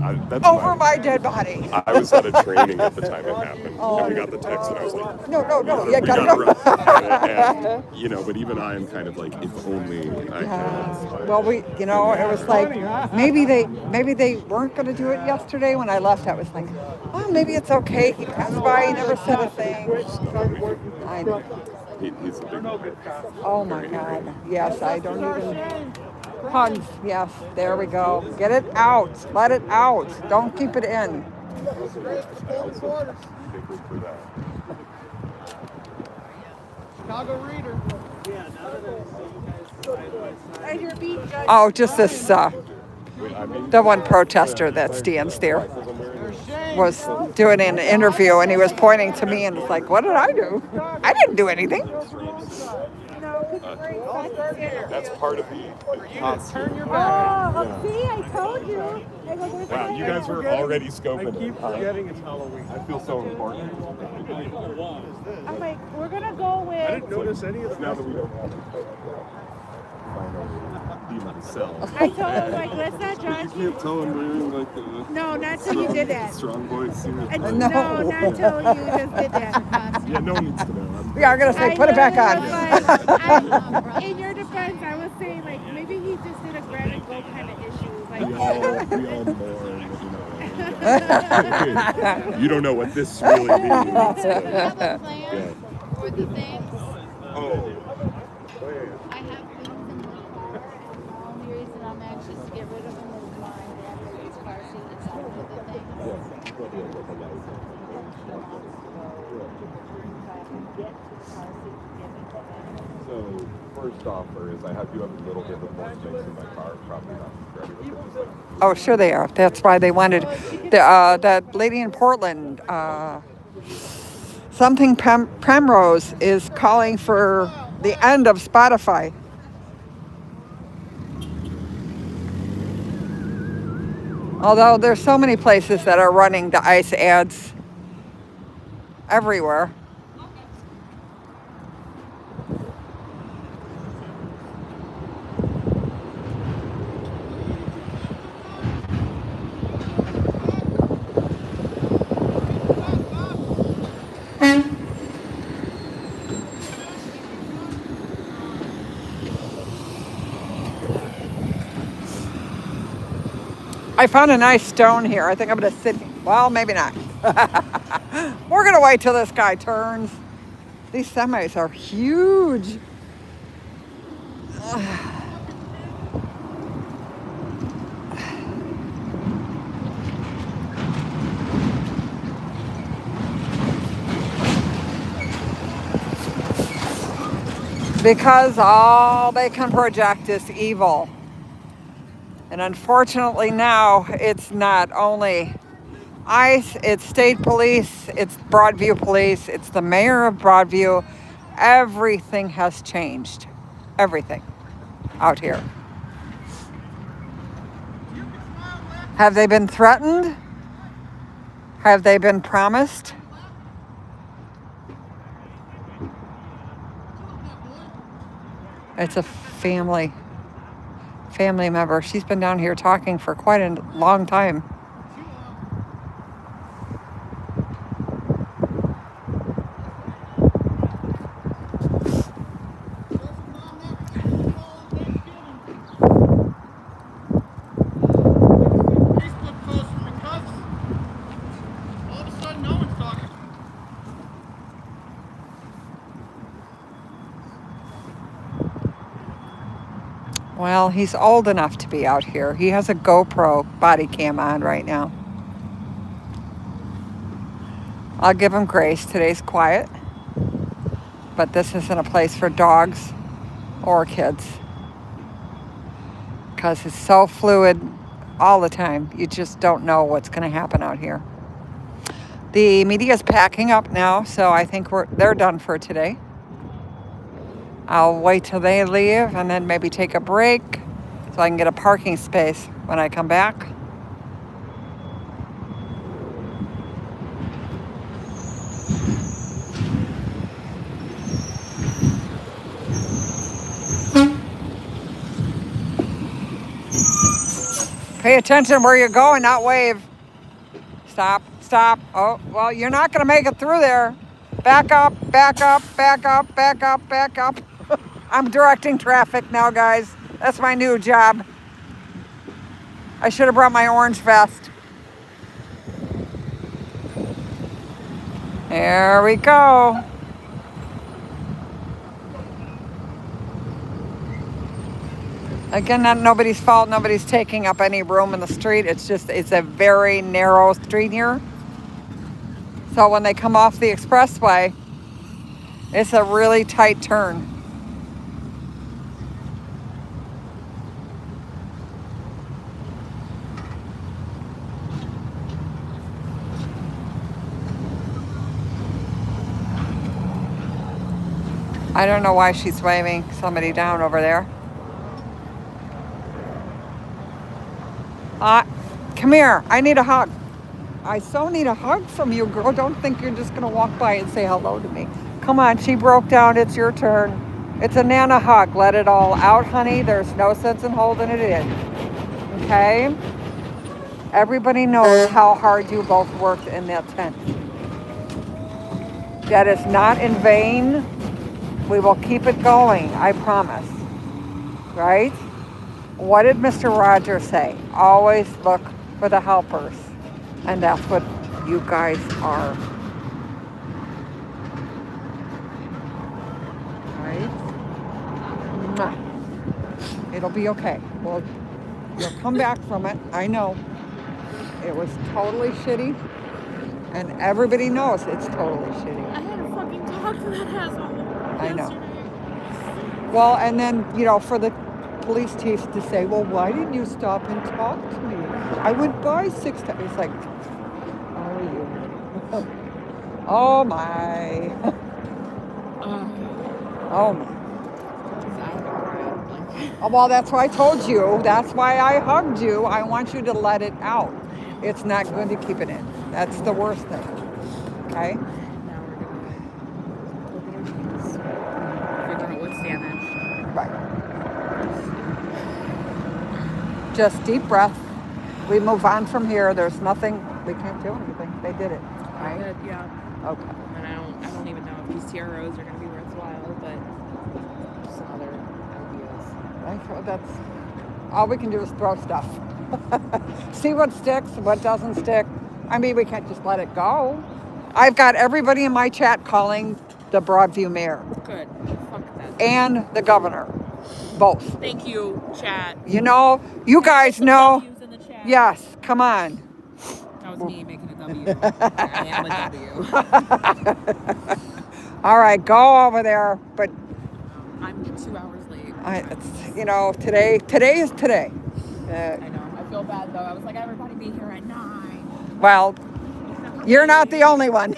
over my dead body. I was at a training at the time it happened, and we got the text, and I was like, No, we you gotta run. And, you know, but even I am kind of like, if only I had. Well, it was like, maybe they weren't going to do it yesterday. When I left, I was like, oh, maybe it's okay. He passed by, he never said a thing. I know. He's a big one. Oh my God. Yes, I don't even. Hugs. Yes, there we go. Get it out. Let it out. Don't keep it in. Chicago Reader. Oh, just this, the one protester that stands there was doing an interview, and he was pointing to me, and it's like, what did I do? I didn't do anything. That's part of the Turn your back. Oh, see, I told you. Wow, you guys were already scoping. I keep forgetting it's Halloween. I feel so important. I'm like, we're gonna go with. I didn't notice any of the. Now that we don't have to be myself. I told him, like, let's not You judge. can't tell I'm wearing like the No, not till you did that. strong boy suit. No, not till you just did that. Yeah, no one needs to know. Yeah, I'm gonna say, put it back on. In your defense, I was saying, like, maybe he just did a grab and go kind of issue. Like, We all mourn, you don't know what this really means. Do you have a plan for the things? Oh. I have things in the car, and the only reason I'm anxious to get rid of them is my grandmother's car seat that's all of the things. So, first offer is I do have a little bit of more space in my car, probably not for everyone. Oh, sure they are. That's why they wanted that lady in Portland. Something Primrose is calling for the end of Spotify. Although there's so many places that are running the ICE ads everywhere. I found a nice stone here. I think I'm going to sit. Well, maybe not. We're going to wait till this guy turns. These semis are huge. Because all they can project is evil. And unfortunately now it's not only ICE, it's state police, it's Broadview police, it's the mayor of Broadview. Everything has changed. Everything out here. Have they been threatened? Have they been promised? It's a family member. She's been down here talking for quite a long time. Well, he's old enough to be out here. He has a GoPro body cam on right now. I'll give him grace. Today's quiet. But this isn't a place for dogs or kids. Because it's so fluid all the time. You just don't know what's going to happen out here. The media is packing up now, so I think they're done for today. I'll wait till they leave and then maybe take a break so I can get a parking space when I come back. Pay attention where you're going, not wave. Stop, stop. Oh, well, you're not going to make it through there. Back up, back up, back up, back up, back up. I'm directing traffic now, guys. That's my new job. I should have brought my orange vest. There we go. Again, not nobody's fault. Nobody's taking up any room in the street. It's a very narrow street here. So when they come off the expressway, it's a really tight turn. I don't know why she's waving somebody down over there. Come here. I need a hug. I so need a hug from you, girl. Don't think you're just going to walk by and say hello to me. Come on. She broke down. It's your turn. It's a Nana hug. Let it all out, honey. There's no sense in holding it in. Okay? Everybody knows how hard you both worked in that tent. That is not in vain. We will keep it going, I promise. Right? What did Mr. Rogers say? Always look for the helpers. And that's what you guys are. Right? Mwah. It'll be okay. Well, you'll come back from it. I know. It was totally shitty. And everybody knows it's totally shitty. I had to fucking talk to that asshole. I know. Well, and then, for the police chiefs to say, well, why didn't you stop and talk to me? I went by 6 times. It's like, oh, you. Oh, my. Oh, my. Oh, well, that's why I told you. That's why I hugged you. I want you to let it out. It's not good to keep it in. That's the worst thing. Okay? Now just deep breath. We move on from here. There's nothing. We can't do anything. They did it, right? Good, yeah. Okay. And I don't even know if these TROs are going to be worthwhile, but some other ideas. That's all we can do is throw stuff. See what sticks, what doesn't stick. I mean, we can't just let it go. I've got everybody in my chat calling the Broadview mayor. Good. Fuck that. And the governor. Both. Thank you, chat. You know, you guys know. Yes, come on. That was me making a W. I am a W. All right, go over there. But I'm 2 hours late. Today is today. I know. I feel bad though. I was like, everybody be here at 9. Well, you're not the only one.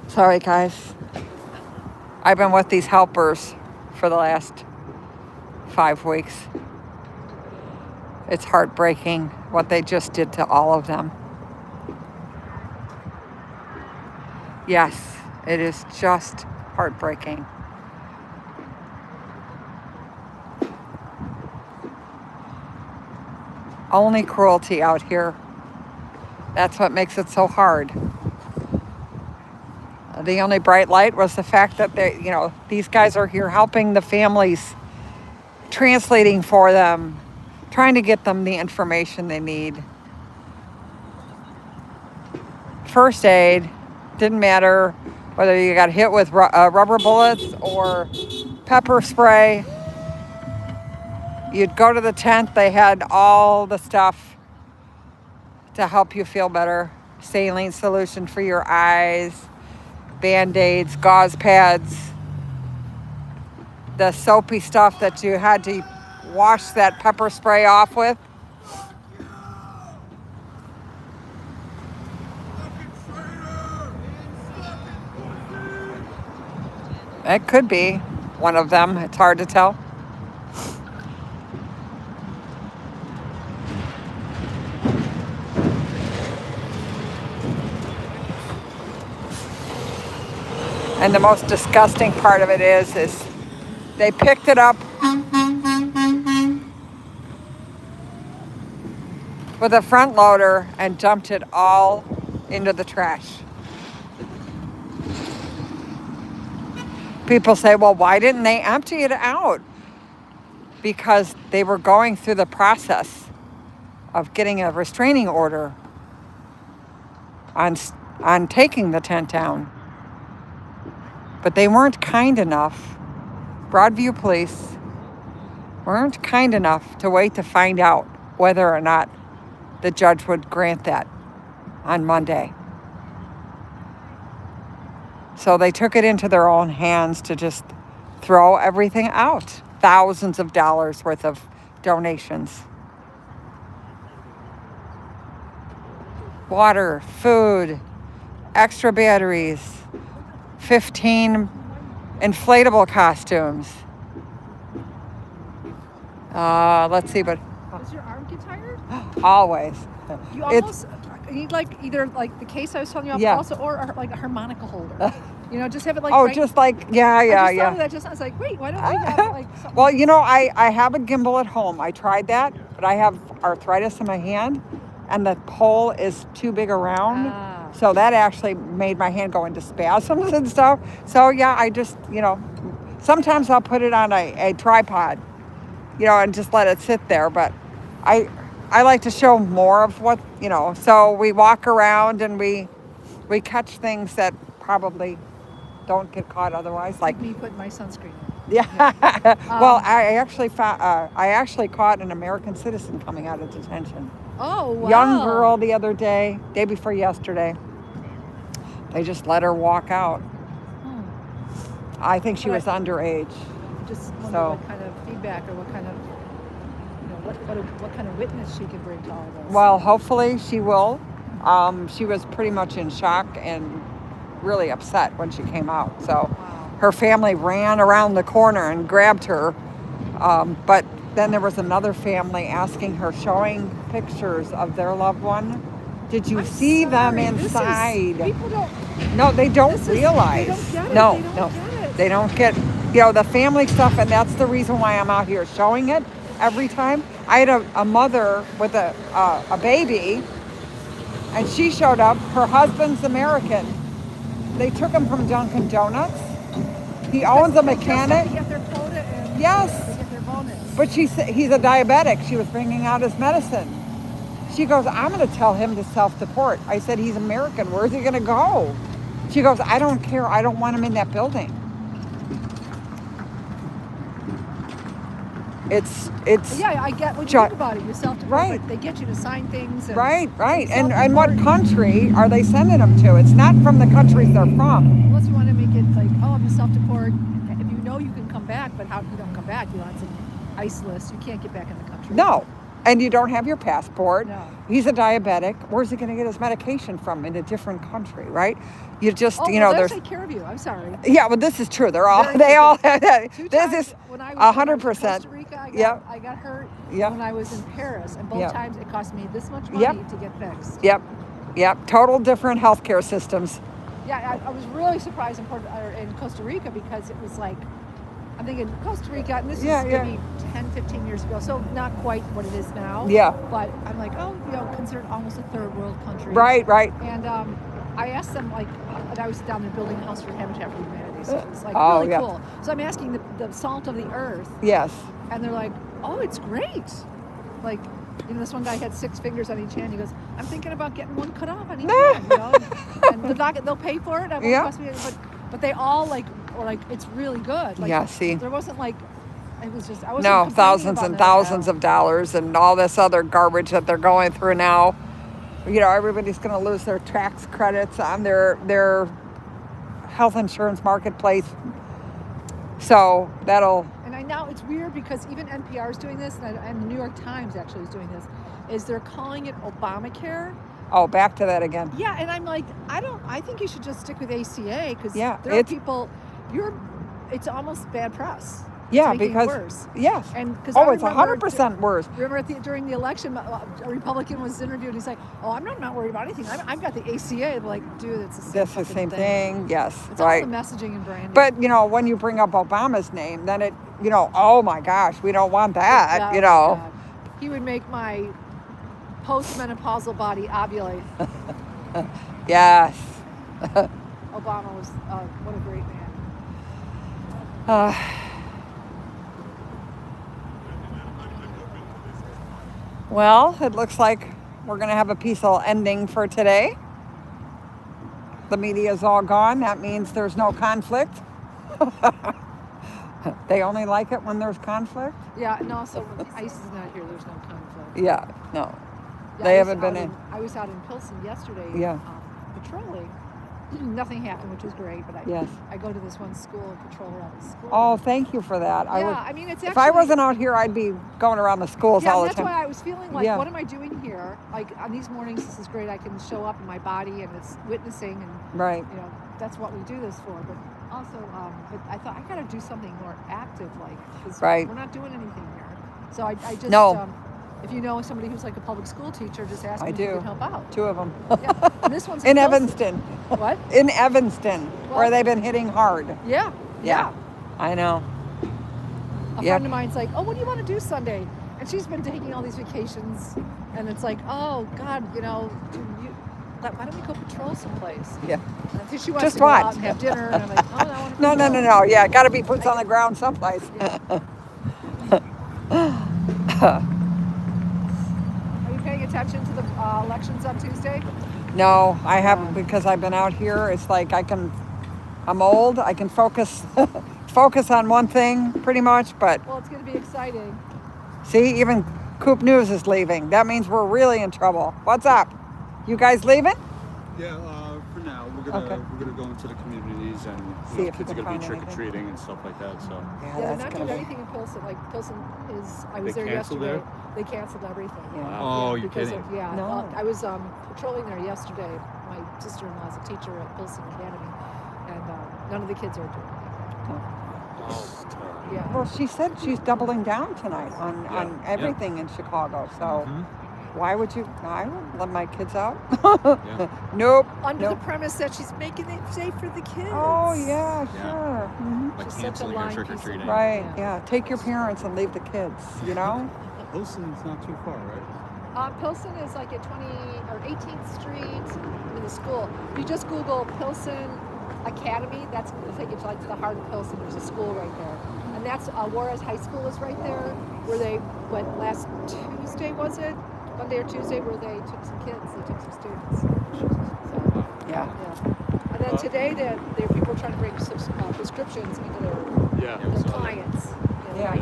Sorry, guys. I've been with these helpers for the last 5 weeks. It's heartbreaking what they just did to all of them. Yes, it is just heartbreaking. Only cruelty out here. That's what makes it so hard. The only bright light was the fact that these guys are here helping the families, translating for them, trying to get them the information they need. First aid, didn't matter whether you got hit with rubber bullets or pepper spray. You'd go to the tent, they had all the stuff to help you feel better. Saline solution for your eyes, Band-Aids, gauze pads, the soapy stuff that you had to wash that pepper spray off with. It could be one of them. It's hard to tell. And the most disgusting part of it is they picked it up with a front loader and dumped it all into the trash. People say, well, why didn't they empty it out? Because they were going through the process of getting a restraining order on taking the tent down. But they weren't kind enough. Broadview police weren't kind enough to wait to find out whether or not the judge would grant that on Monday. So they took it into their own hands to just throw everything out. Thousands of dollars worth of donations. Water, food, extra batteries, 15 inflatable costumes. Let's see, but does your arm get tired? Always. You almost need either the case I was telling you about, also or like a harmonica holder. Just have it like. Oh, right, just like yeah. Thought of that I was like, wait, why don't we have something? Well, I have a gimbal at home. I tried that, but I have arthritis in my hand, and the pole is too big around. So that actually made my hand go into spasms and stuff. So yeah, I just sometimes I'll put it on a tripod, and just let it sit there. But I like to show more of what So we walk around and we catch things that probably don't get caught otherwise, like me putting my sunscreen on. Yeah. Well, I actually caught an American citizen coming out of detention. Oh, wow. Young girl the other day before yesterday. They just let her walk out. I think she was underage. Just wonder what kind of feedback or what kind of what kind of witness she could bring to all this. Well, hopefully she will. She was pretty much in shock and really upset when she came out. So her family ran around the corner and grabbed her. But then there was another family asking her, showing pictures of their loved one. Did you see them inside? People don't. No, they don't realize. They don't get it. No, they don't get you know, the family stuff, and that's the reason why I'm out here showing it every time. I had a mother with a baby, and she showed up. Her husband's American. They took him from Dunkin' Donuts. He owns a mechanic. They get their quota and yes. They get their bonus. But he's a diabetic. She was bringing out his medicine. She goes, I'm going to tell him to self-deport. I said, he's American. Where's he going to go? She goes, I don't care. I don't want him in that building. It's. Yeah, I get what you think about it. You self-deport, right. but they get you to sign things. And right. And what country are they sending them to? It's not from the countries they're from. Unless you want to make it like, oh, I'm a self-deport. If you know you can come back, but how you don't come back? You're on some ICE list. You can't get back in the country. No. And you don't have your passport. No. He's a diabetic. Where's he going to get his medication from in a different country, right? You just, they'll take care of you. I'm sorry. Yeah, well, this is true. They all have that. This is when I was 100%. In Costa Rica, I got hurt when I was in Paris, and both times it cost me this much money to get fixed. Yep. Total different healthcare systems. Yeah, I was really surprised in Costa Rica because it was like, I'm thinking Costa Rica, and this is maybe 10, 15 years ago, so not quite what it is now. Yeah. But I'm like, considered almost a third world country. Right. And I asked them, like, and I was down there building a house for Habitat for Humanity, so it's like really cool. So I'm asking the salt of the earth. Yes. And they're like, oh, it's great. Like, this one guy had 6 fingers on each hand. He goes, I'm thinking about getting one cut off on each hand, And the doctor, they'll pay for it. But they all were like, it's really good. Like, see. There wasn't like, it was just, I wasn't thousands and thousands of dollars and all this other garbage that they're going through now. Everybody's going to lose their tax credits on their health insurance marketplace. So that'll... And now it's weird because even NPR is doing this, and the New York Times actually is doing this, is they're calling it Obamacare. Oh, back to that again. Yeah, and I'm like, I think you should just stick with ACA because there are people, it's almost bad press. Yeah, it's because worse. Yes. And because it's 100% worse. Remember during the election, a Republican was interviewed. And he's like, "Oh, I'm not worried about anything. I've got the ACA." I'm like, dude, it's the same. That's the same thing. Yes, it's right. all the messaging and branding. But when you bring up Obama's name, then it, oh my gosh, we don't want that. He would make my postmenopausal body ovulate. Yes. Obama was what a great man. Well, it looks like we're going to have a peaceful ending for today. The media is all gone. That means there's no conflict. They only like it when there's conflict? Yeah, no, so when ICE is not here, there's no conflict. Yeah, no. Yeah, they haven't been in. I was out in Pilsen yesterday patrolling. Nothing happened, which was great, but I go to this one school and patrol around the school. Oh, thank you for that. Yeah, it's actually... If I wasn't out here, I'd be going around the schools all the time. Yeah, that's why I was feeling like, what am I doing here? Like, on these mornings, this is great. I can show up in my body, and it's witnessing, and, that's what we do this for. But also, but I thought, I got to do something more active, because we're not doing anything here. So I just... No. If you know somebody who's like a public school teacher, just ask me if you can help out. 2 of them. Yeah. And this one's in Evanston. What? In Evanston, where they've been hitting hard. Yeah. I know. A friend of mine's like, oh, what do you want to do Sunday? And she's been taking all these vacations, and it's like, oh God, why don't we go patrol someplace? Yeah. I think she wants just to go watch. out and have dinner, and I'm like, oh, I want to. No. Yeah, got to be boots on the ground someplace. Paying attention to the elections on Tuesday? No, I haven't because I've been out here. It's like I'm old. I can focus on one thing pretty much, but. Well, it's going to be exciting. See, even Coop News is leaving. That means we're really in trouble. What's up? You guys leaving? Yeah, for now. We're gonna go into the communities and see if kids are gonna be trick or treating and stuff like that. So they're not doing anything in Pilsen. Like Pilsen is, I was there yesterday. They canceled everything. Oh, you're kidding? No. I was patrolling there yesterday. My sister-in-law is a teacher at Pilsen Academy, and none of the kids are doing it. Yeah. Well, she said she's doubling down tonight on everything in Chicago. So Why would you? No, I wouldn't let my kids out. Nope. Under nope. the premise that she's making it safe for the kids. Oh yeah, sure. Mm-hmm. Like She's such a canceling our lying trick or piece of treating. Right. Yeah. Take your parents and leave the kids. You know. Pilsen's not too far, right? Pilsen is like at 20 or 18th Street in the school. If you just Google Pilsen Academy, that's going to take you to like the heart of Pilsen. There's a school right there. And that's Juarez High School is right there, where they went last Tuesday, was it? Monday or Tuesday, where they took some kids, they took some students. So, Yeah. And then today, there are people trying to bring some prescriptions into their clients. Yeah.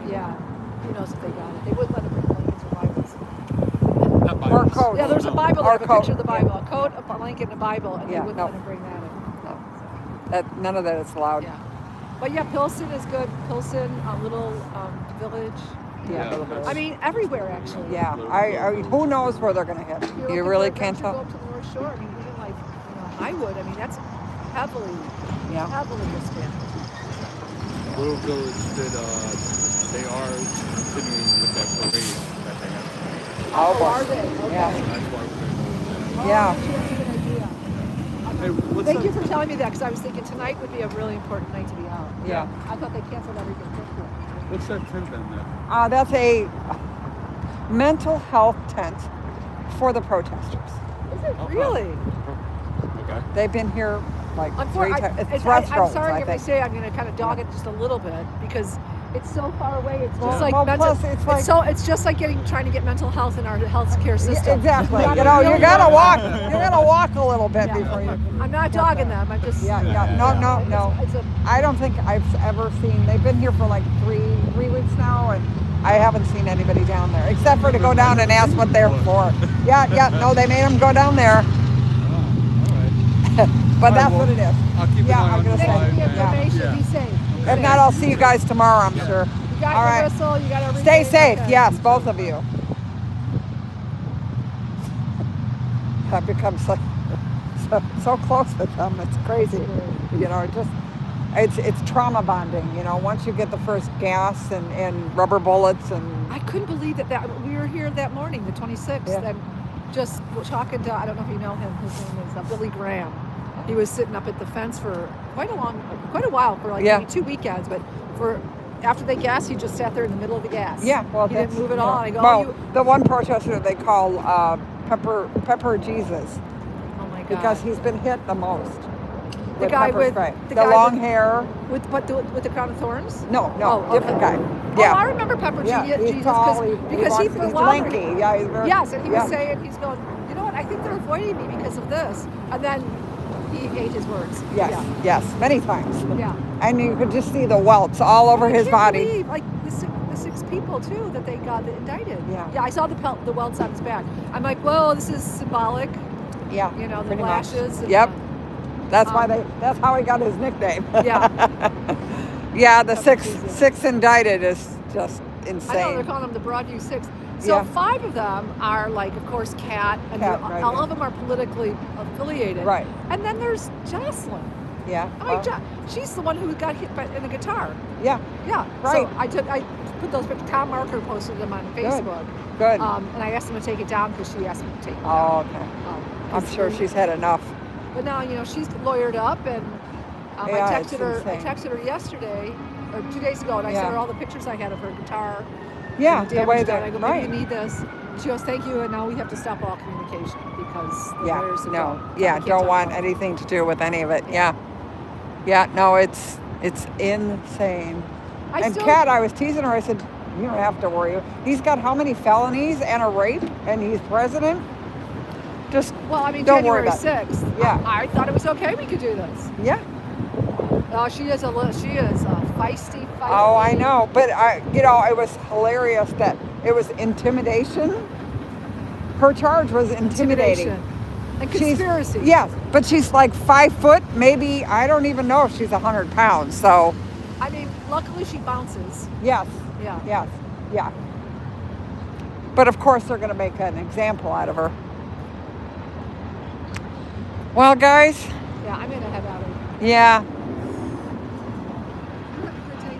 Yeah. Who knows if they got it? They wouldn't let them bring blankets or Bibles. Or a coat. Yeah, there's a Bible. Or They have a coat. picture of the Bible, a coat, a blanket, and a Bible, and Yeah, they wouldn't no. let them bring that in. None of that is allowed. Yeah. But yeah, Pilsen is good. Pilsen, a little village. Yeah. I mean, everywhere actually. Yeah. I who knows where they're gonna hit? You're You looking really for can't adventure, tell. Go up to the North Shore. I mean, even like Highwood. I mean, that's heavily restricted. Little Village did, they are continuing with that parade that they have tonight. Oh, are they? Okay. Yeah. That's why we're going to Yeah. That's a good idea. Hey, what's Thank that? you for telling me that, because I was thinking tonight would be a really important night to be out. Yeah. I thought they canceled everything quickly. What's that tent then? That? That's a mental health tent for the protesters. Is it really? Okay. They've been here like 3 Unfortunately, times. It's I'm Crossroads, sorry I if I think. say I'm going to kind of dog it just a little bit because it's so far away. It's just Well, like well, mental. plus it's like- it's just like trying to get mental health in our healthcare system. Yeah, exactly. gotta You know, you really gotta work walk. on it. You gotta walk a little bit Yeah. before you. I'm not dogging them. I'm just. Yeah. No. It's a, I don't think I've ever seen. They've been here for like three weeks now, and I haven't seen anybody down there except for to go down and ask what they're for. Yeah. No, they made them go down there. But that's what it is. I'll keep Yeah, an eye I'm on gonna the say. thank you for the live. information. Be safe. If not, I'll see you guys tomorrow. I'm sure. You got All your right. whistle. You got everything. Stay safe. Okay. Yes, both of you. I've become so close with them. It's crazy. You know, it's trauma bonding. You know, once you get the first gas and rubber bullets and. I couldn't believe that we were here that morning, the 26th, Yeah. and just talking to, I don't know if you know him, his name is Billy Graham. He was sitting up at the fence for quite a while, for like maybe 2 weekends, but after they gassed, he just sat there in the middle of the gas. Yeah, well, he didn't move at all. And I go, well, the one protester they call Pepper Jesus. Oh my God. Because he's been hit the most. The guy pepper with spray. the the guy long with- hair. with the crown of thorns. No, Oh, different okay. guy. Yeah. Oh, I remember Pepper Yeah, Jesus he's tall, because he for a he's while lanky. Yeah, he's very. Yes, and he yeah. was saying, he's going, you know what? I think they're avoiding me because of this, and then he ate his words. Yes, many times. Yeah. And you could just see the welts all over his I can't body. believe, like the six people too that they got indicted. Yeah. Yeah, I saw the welts on his back. I'm like, whoa, this is symbolic. Yeah. You know, the pretty much. lashes. And Yep. That's why that's how he got his nickname. Yeah. Yeah, the Pepper six indicted is just I know insane. they're calling them the Broadview Six. So Yeah. 5 of them are like, of course, Kat, and Kat, right, all yeah. of them are politically affiliated. Right. And then there's Jocelyn. Yeah. I mean, she's the one who got hit in the guitar. Yeah. Yeah. Right. So I put those pictures. Tom Marker posted them on Facebook. Good. And I asked him to take it down because she asked me to take it Oh, down. okay. I'm sure she's had enough. But now, you know, she's lawyered up, and Yeah, I it's texted her. I insane. texted her yesterday or 2 days ago, and I Yeah. sent her all the pictures I had of her guitar. Yeah, and the way damage done. that I go, right. maybe you need this. She goes, thank you, and now we have to stop all communication because the Yeah. lawyers No. don't. Yeah. can't Don't talk want about it. anything to do with any of it. Yeah. Yeah. No. It's insane. And Kat, I was teasing her. I said, you don't have to worry. He's got how many felonies and a rape, and he's president. Just Well, I mean, don't worry January about it. 6th. Yeah. I thought it was okay. We could do this. Yeah. She is a feisty. Oh, I know, but it was hilarious that it was intimidation. Her charge was intimidating. And conspiracy. Yes, but she's like 5 foot, maybe. I don't even know if she's 100 pounds. So. I mean, luckily she bounces. Yes. Yeah. Yes. Yeah. But of course they're going to make an example out of her. Well, guys. Yeah, I'm gonna head out of here. Yeah.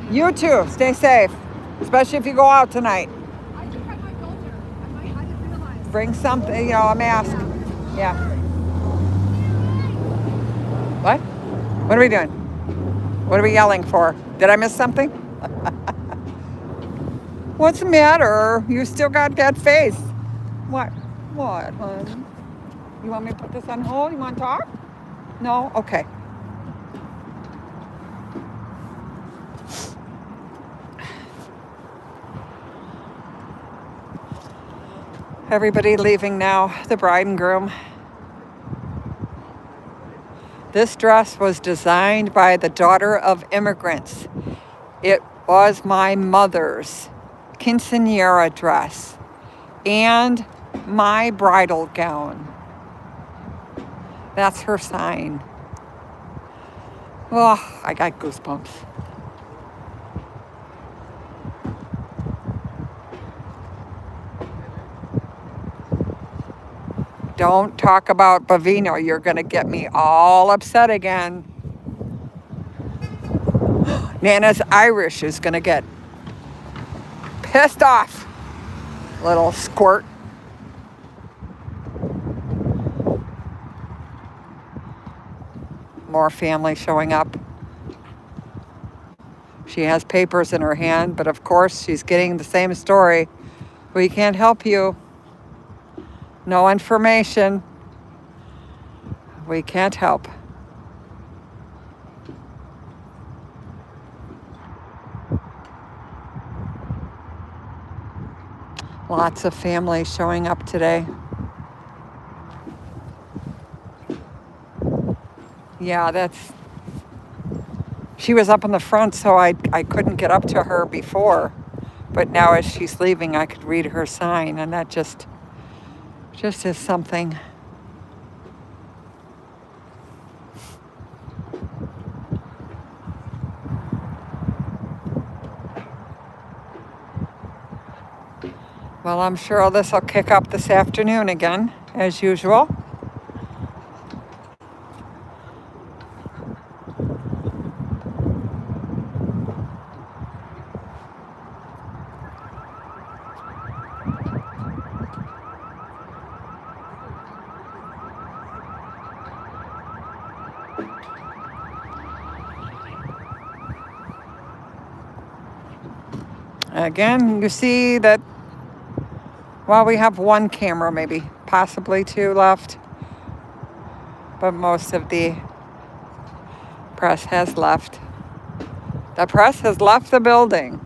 You too. Stay safe, especially if you go out tonight. I think I might go there. I might Bring something, you know, a mask. Yeah. What? What are we doing? What are we yelling for? Did I miss something? What's the matter? You still got that face. What? What, hon? You want me to put this on hold? You want to talk? No? Okay. Everybody leaving now, the bride and groom. This dress was designed by the daughter of immigrants. It was my mother's quinceañera dress and my bridal gown. That's her sign. Oh, I got goosebumps. Don't talk about Bavino. You're going to get me all upset again. Nana's Irish is going to get pissed off. Little squirt. More family showing up. She has papers in her hand, but of course she's getting the same story. We can't help you. No information. We can't help. Lots of families showing up today. Yeah, she was up in the front, so I couldn't get up to her before. But now as she's leaving, I could read her sign, and that just is something. Well, I'm sure this will kick up this afternoon again, as usual. Again, you see that, well, we have one camera, maybe, possibly two left. But most of the press has left. The press has left the building.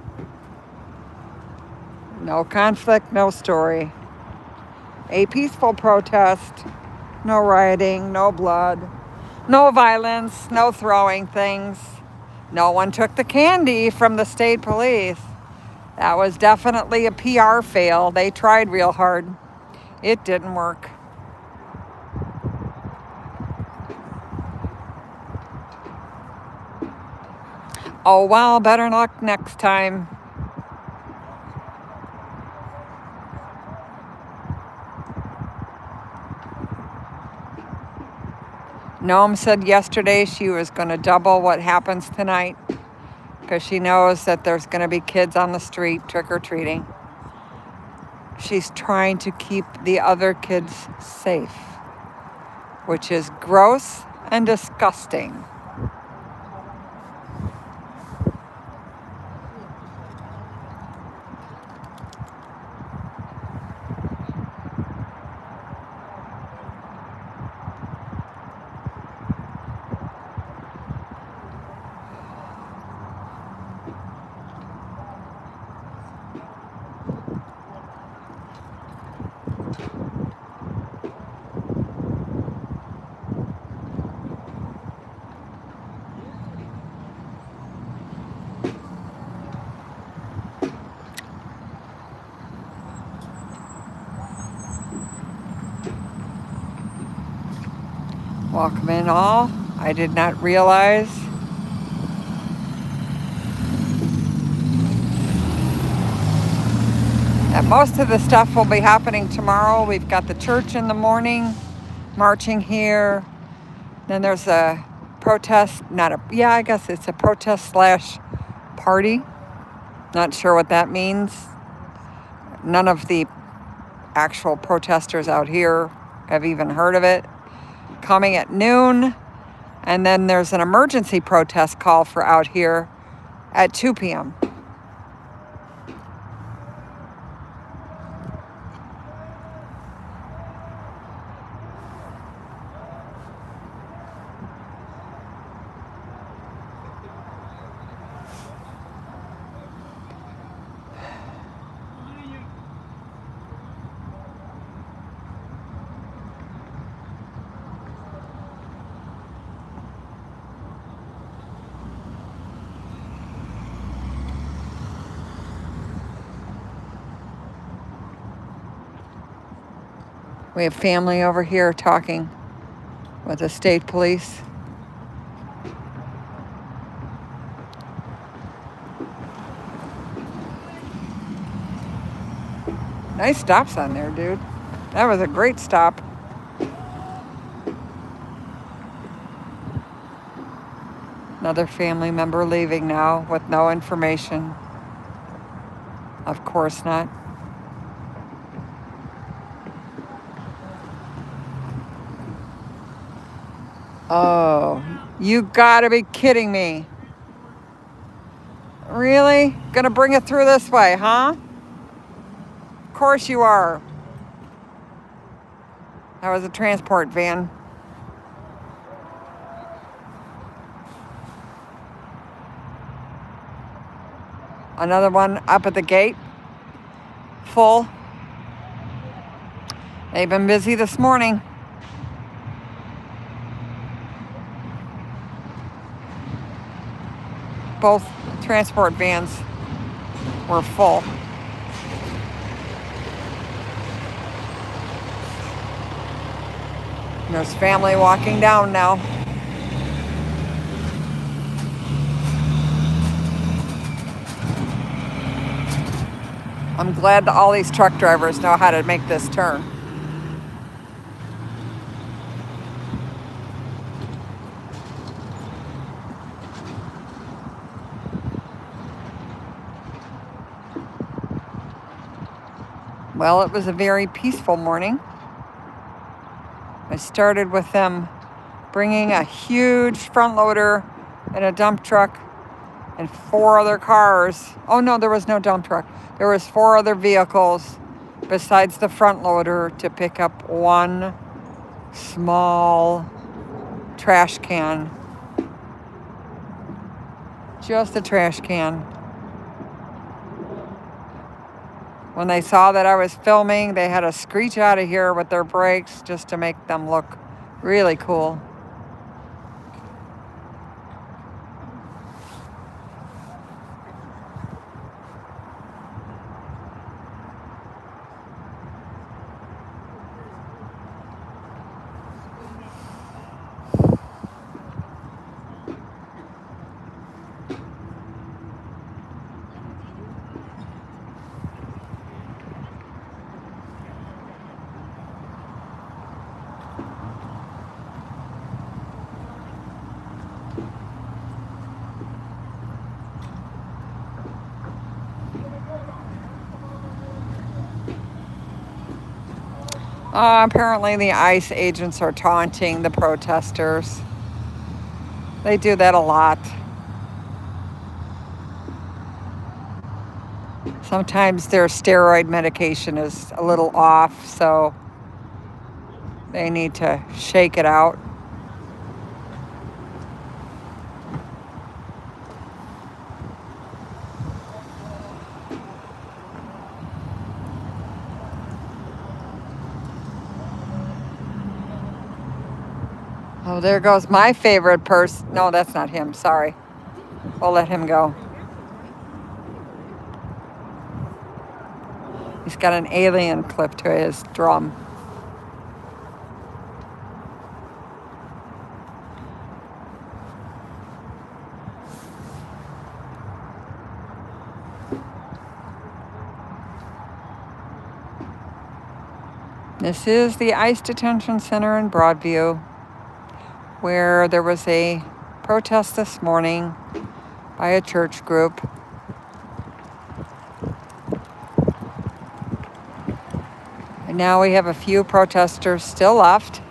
No conflict, no story. A peaceful protest. No rioting, no blood, no violence, no throwing things. No one took the candy from the state police. That was definitely a PR fail. They tried real hard. It didn't work. Oh, well, better luck next time. Noam said yesterday she was going to double what happens tonight because she knows that there's going to be kids on the street trick-or-treating. She's trying to keep the other kids safe, which is gross and disgusting. Welcome in all. I did not realize that most of the stuff will be happening tomorrow. We've got the church in the morning, marching here. Then there's a protest, I guess it's a protest / party. Not sure what that means. None of the actual protesters out here have even heard of it. Coming at noon. And then there's an emergency protest call for out here at 2 p.m. We have family over here talking with the state police. Nice stop sign there, dude. That was a great stop. Another family member leaving now with no information. Of course not. Oh, you gotta be kidding me. Really? Gonna bring it through this way, huh? Of course you are. That was a transport van. Another one up at the gate. Full. They've been busy this morning. Both transport vans were full. And there's family walking down now. I'm glad that all these truck drivers know how to make this turn. Well, it was a very peaceful morning. I started with them bringing a huge front loader and a dump truck and 4 other cars. Oh no, there was no dump truck. There was 4 other vehicles besides the front loader to pick up one small trash can. Just a trash can. When they saw that I was filming, they had to screech out of here with their brakes just to make them look really cool. Apparently the ICE agents are taunting the protesters. They do that a lot. Sometimes their steroid medication is a little off, so they need to shake it out. Oh, there goes my favorite person. No, that's not him. Sorry. We'll let him go. He's got an alien clip to his drum. This is the ICE detention center in Broadview, where there was a protest this morning by a church group. And now we have a few protesters still left.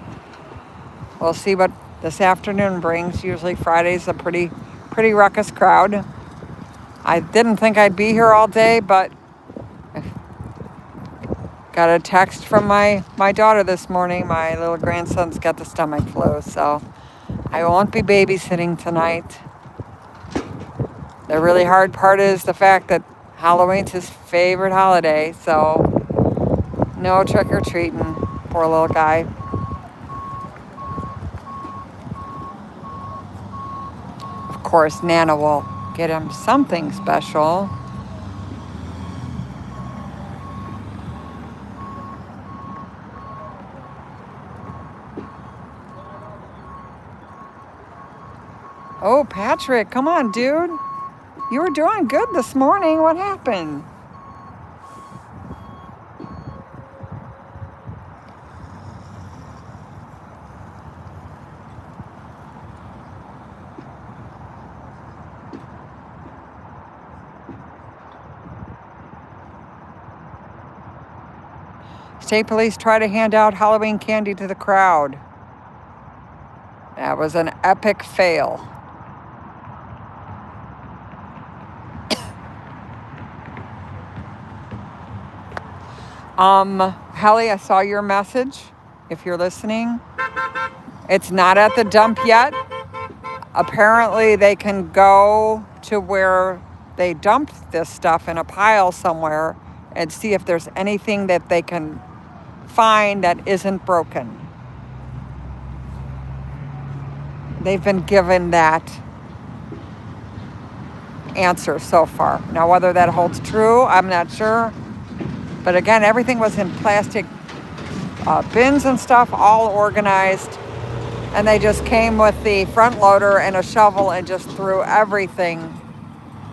We'll see what this afternoon brings. Usually Friday's a pretty ruckus crowd. I didn't think I'd be here all day, but I got a text from my daughter this morning. My little grandson's got the stomach flu, so I won't be babysitting tonight. The really hard part is the fact that Halloween's his favorite holiday, so no trick-or-treating. Poor little guy. Of course, Nana will get him something special. Oh, Patrick, come on, dude. You were doing good this morning. What happened? State police try to hand out Halloween candy to the crowd. That was an epic fail. Hallie, I saw your message. If you're listening, it's not at the dump yet. Apparently, they can go to where they dumped this stuff in a pile somewhere and see if there's anything that they can find that isn't broken. They've been given that answer so far. Now, whether that holds true, I'm not sure. But again, everything was in plastic bins and stuff, all organized. And they just came with the front loader and a shovel and just threw everything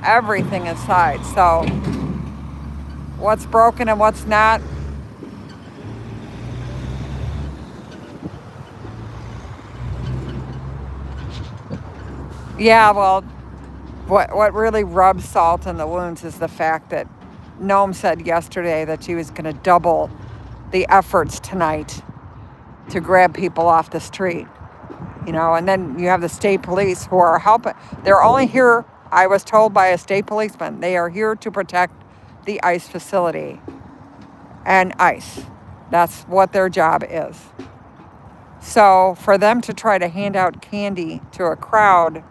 inside. So what's broken and what's not? Yeah, well, what really rubs salt in the wounds is the fact that Noam said yesterday that she was going to double the efforts tonight to grab people off the street. You know, and then you have the state police who are helping. They're only here, I was told by a state policeman, they are here to protect the ICE facility and ICE. That's what their job is. So for them to try to hand out candy to a crowd,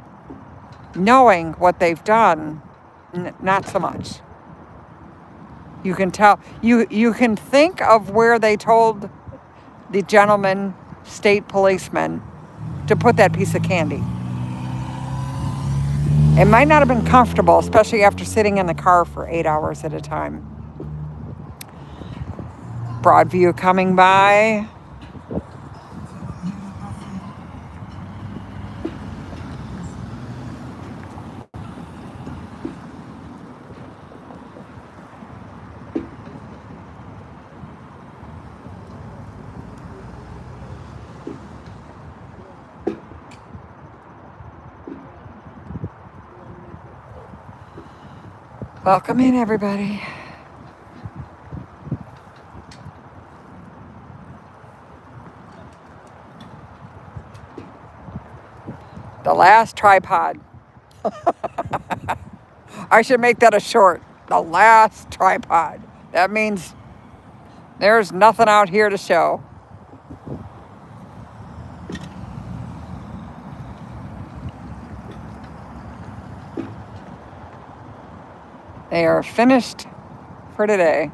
knowing what they've done, not so much. You can tell, you can think of where they told the gentleman, state policeman, to put that piece of candy. It might not have been comfortable, especially after sitting in the car for 8 hours at a time. Broadview coming by. Welcome in, everybody. The last tripod. I should make that a short. The last tripod. That means there's nothing out here to show. They are finished for today.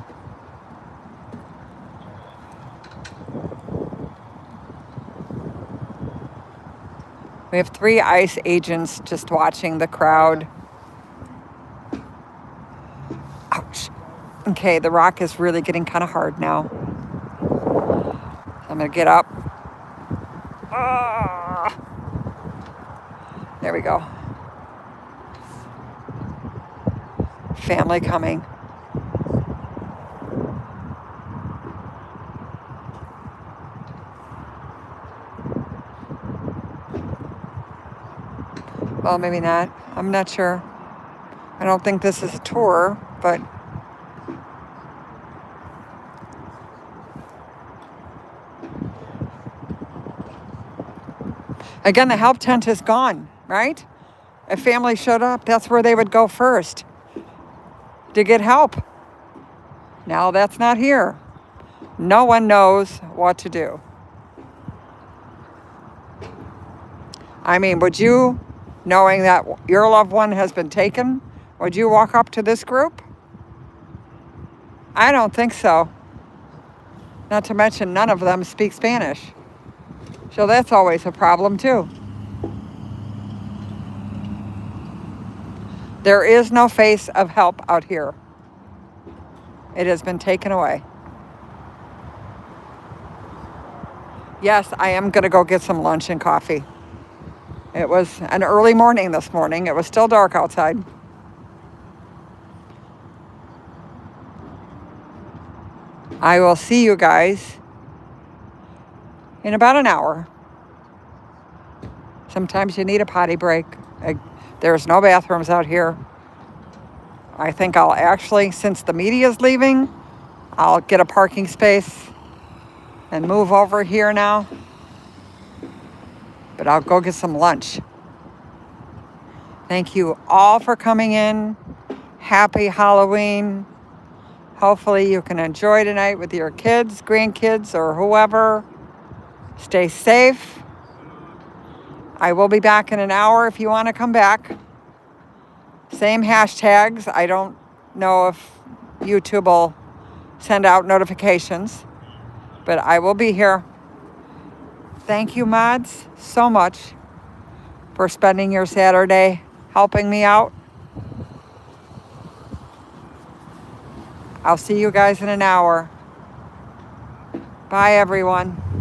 We have 3 ICE agents just watching the crowd. Ouch. Okay, the rock is really getting kind of hard now. I'm going to get up. There we go. Family coming. Well, maybe not. I'm not sure. I don't think this is a tour, but Again, the help tent is gone, right? If family showed up, that's where they would go first to get help. Now that's not here. No one knows what to do. I mean, would you, knowing that your loved one has been taken, would you walk up to this group? I don't think so. Not to mention none of them speak Spanish. So that's always a problem too. There is no face of help out here. It has been taken away. Yes, I am going to go get some lunch and coffee. It was an early morning this morning. It was still dark outside. I will see you guys in about an hour. Sometimes you need a potty break. There's no bathrooms out here. I think I'll actually, since the media is leaving, I'll get a parking space and move over here now. But I'll go get some lunch. Thank you all for coming in. Happy Halloween. Hopefully you can enjoy tonight with your kids, grandkids, or whoever. Stay safe. I will be back in an hour if you want to come back. Same hashtags. I don't know if YouTube will send out notifications, but I will be here. Thank you, mods, so much for spending your Saturday helping me out. I'll see you guys in an hour. Bye, everyone.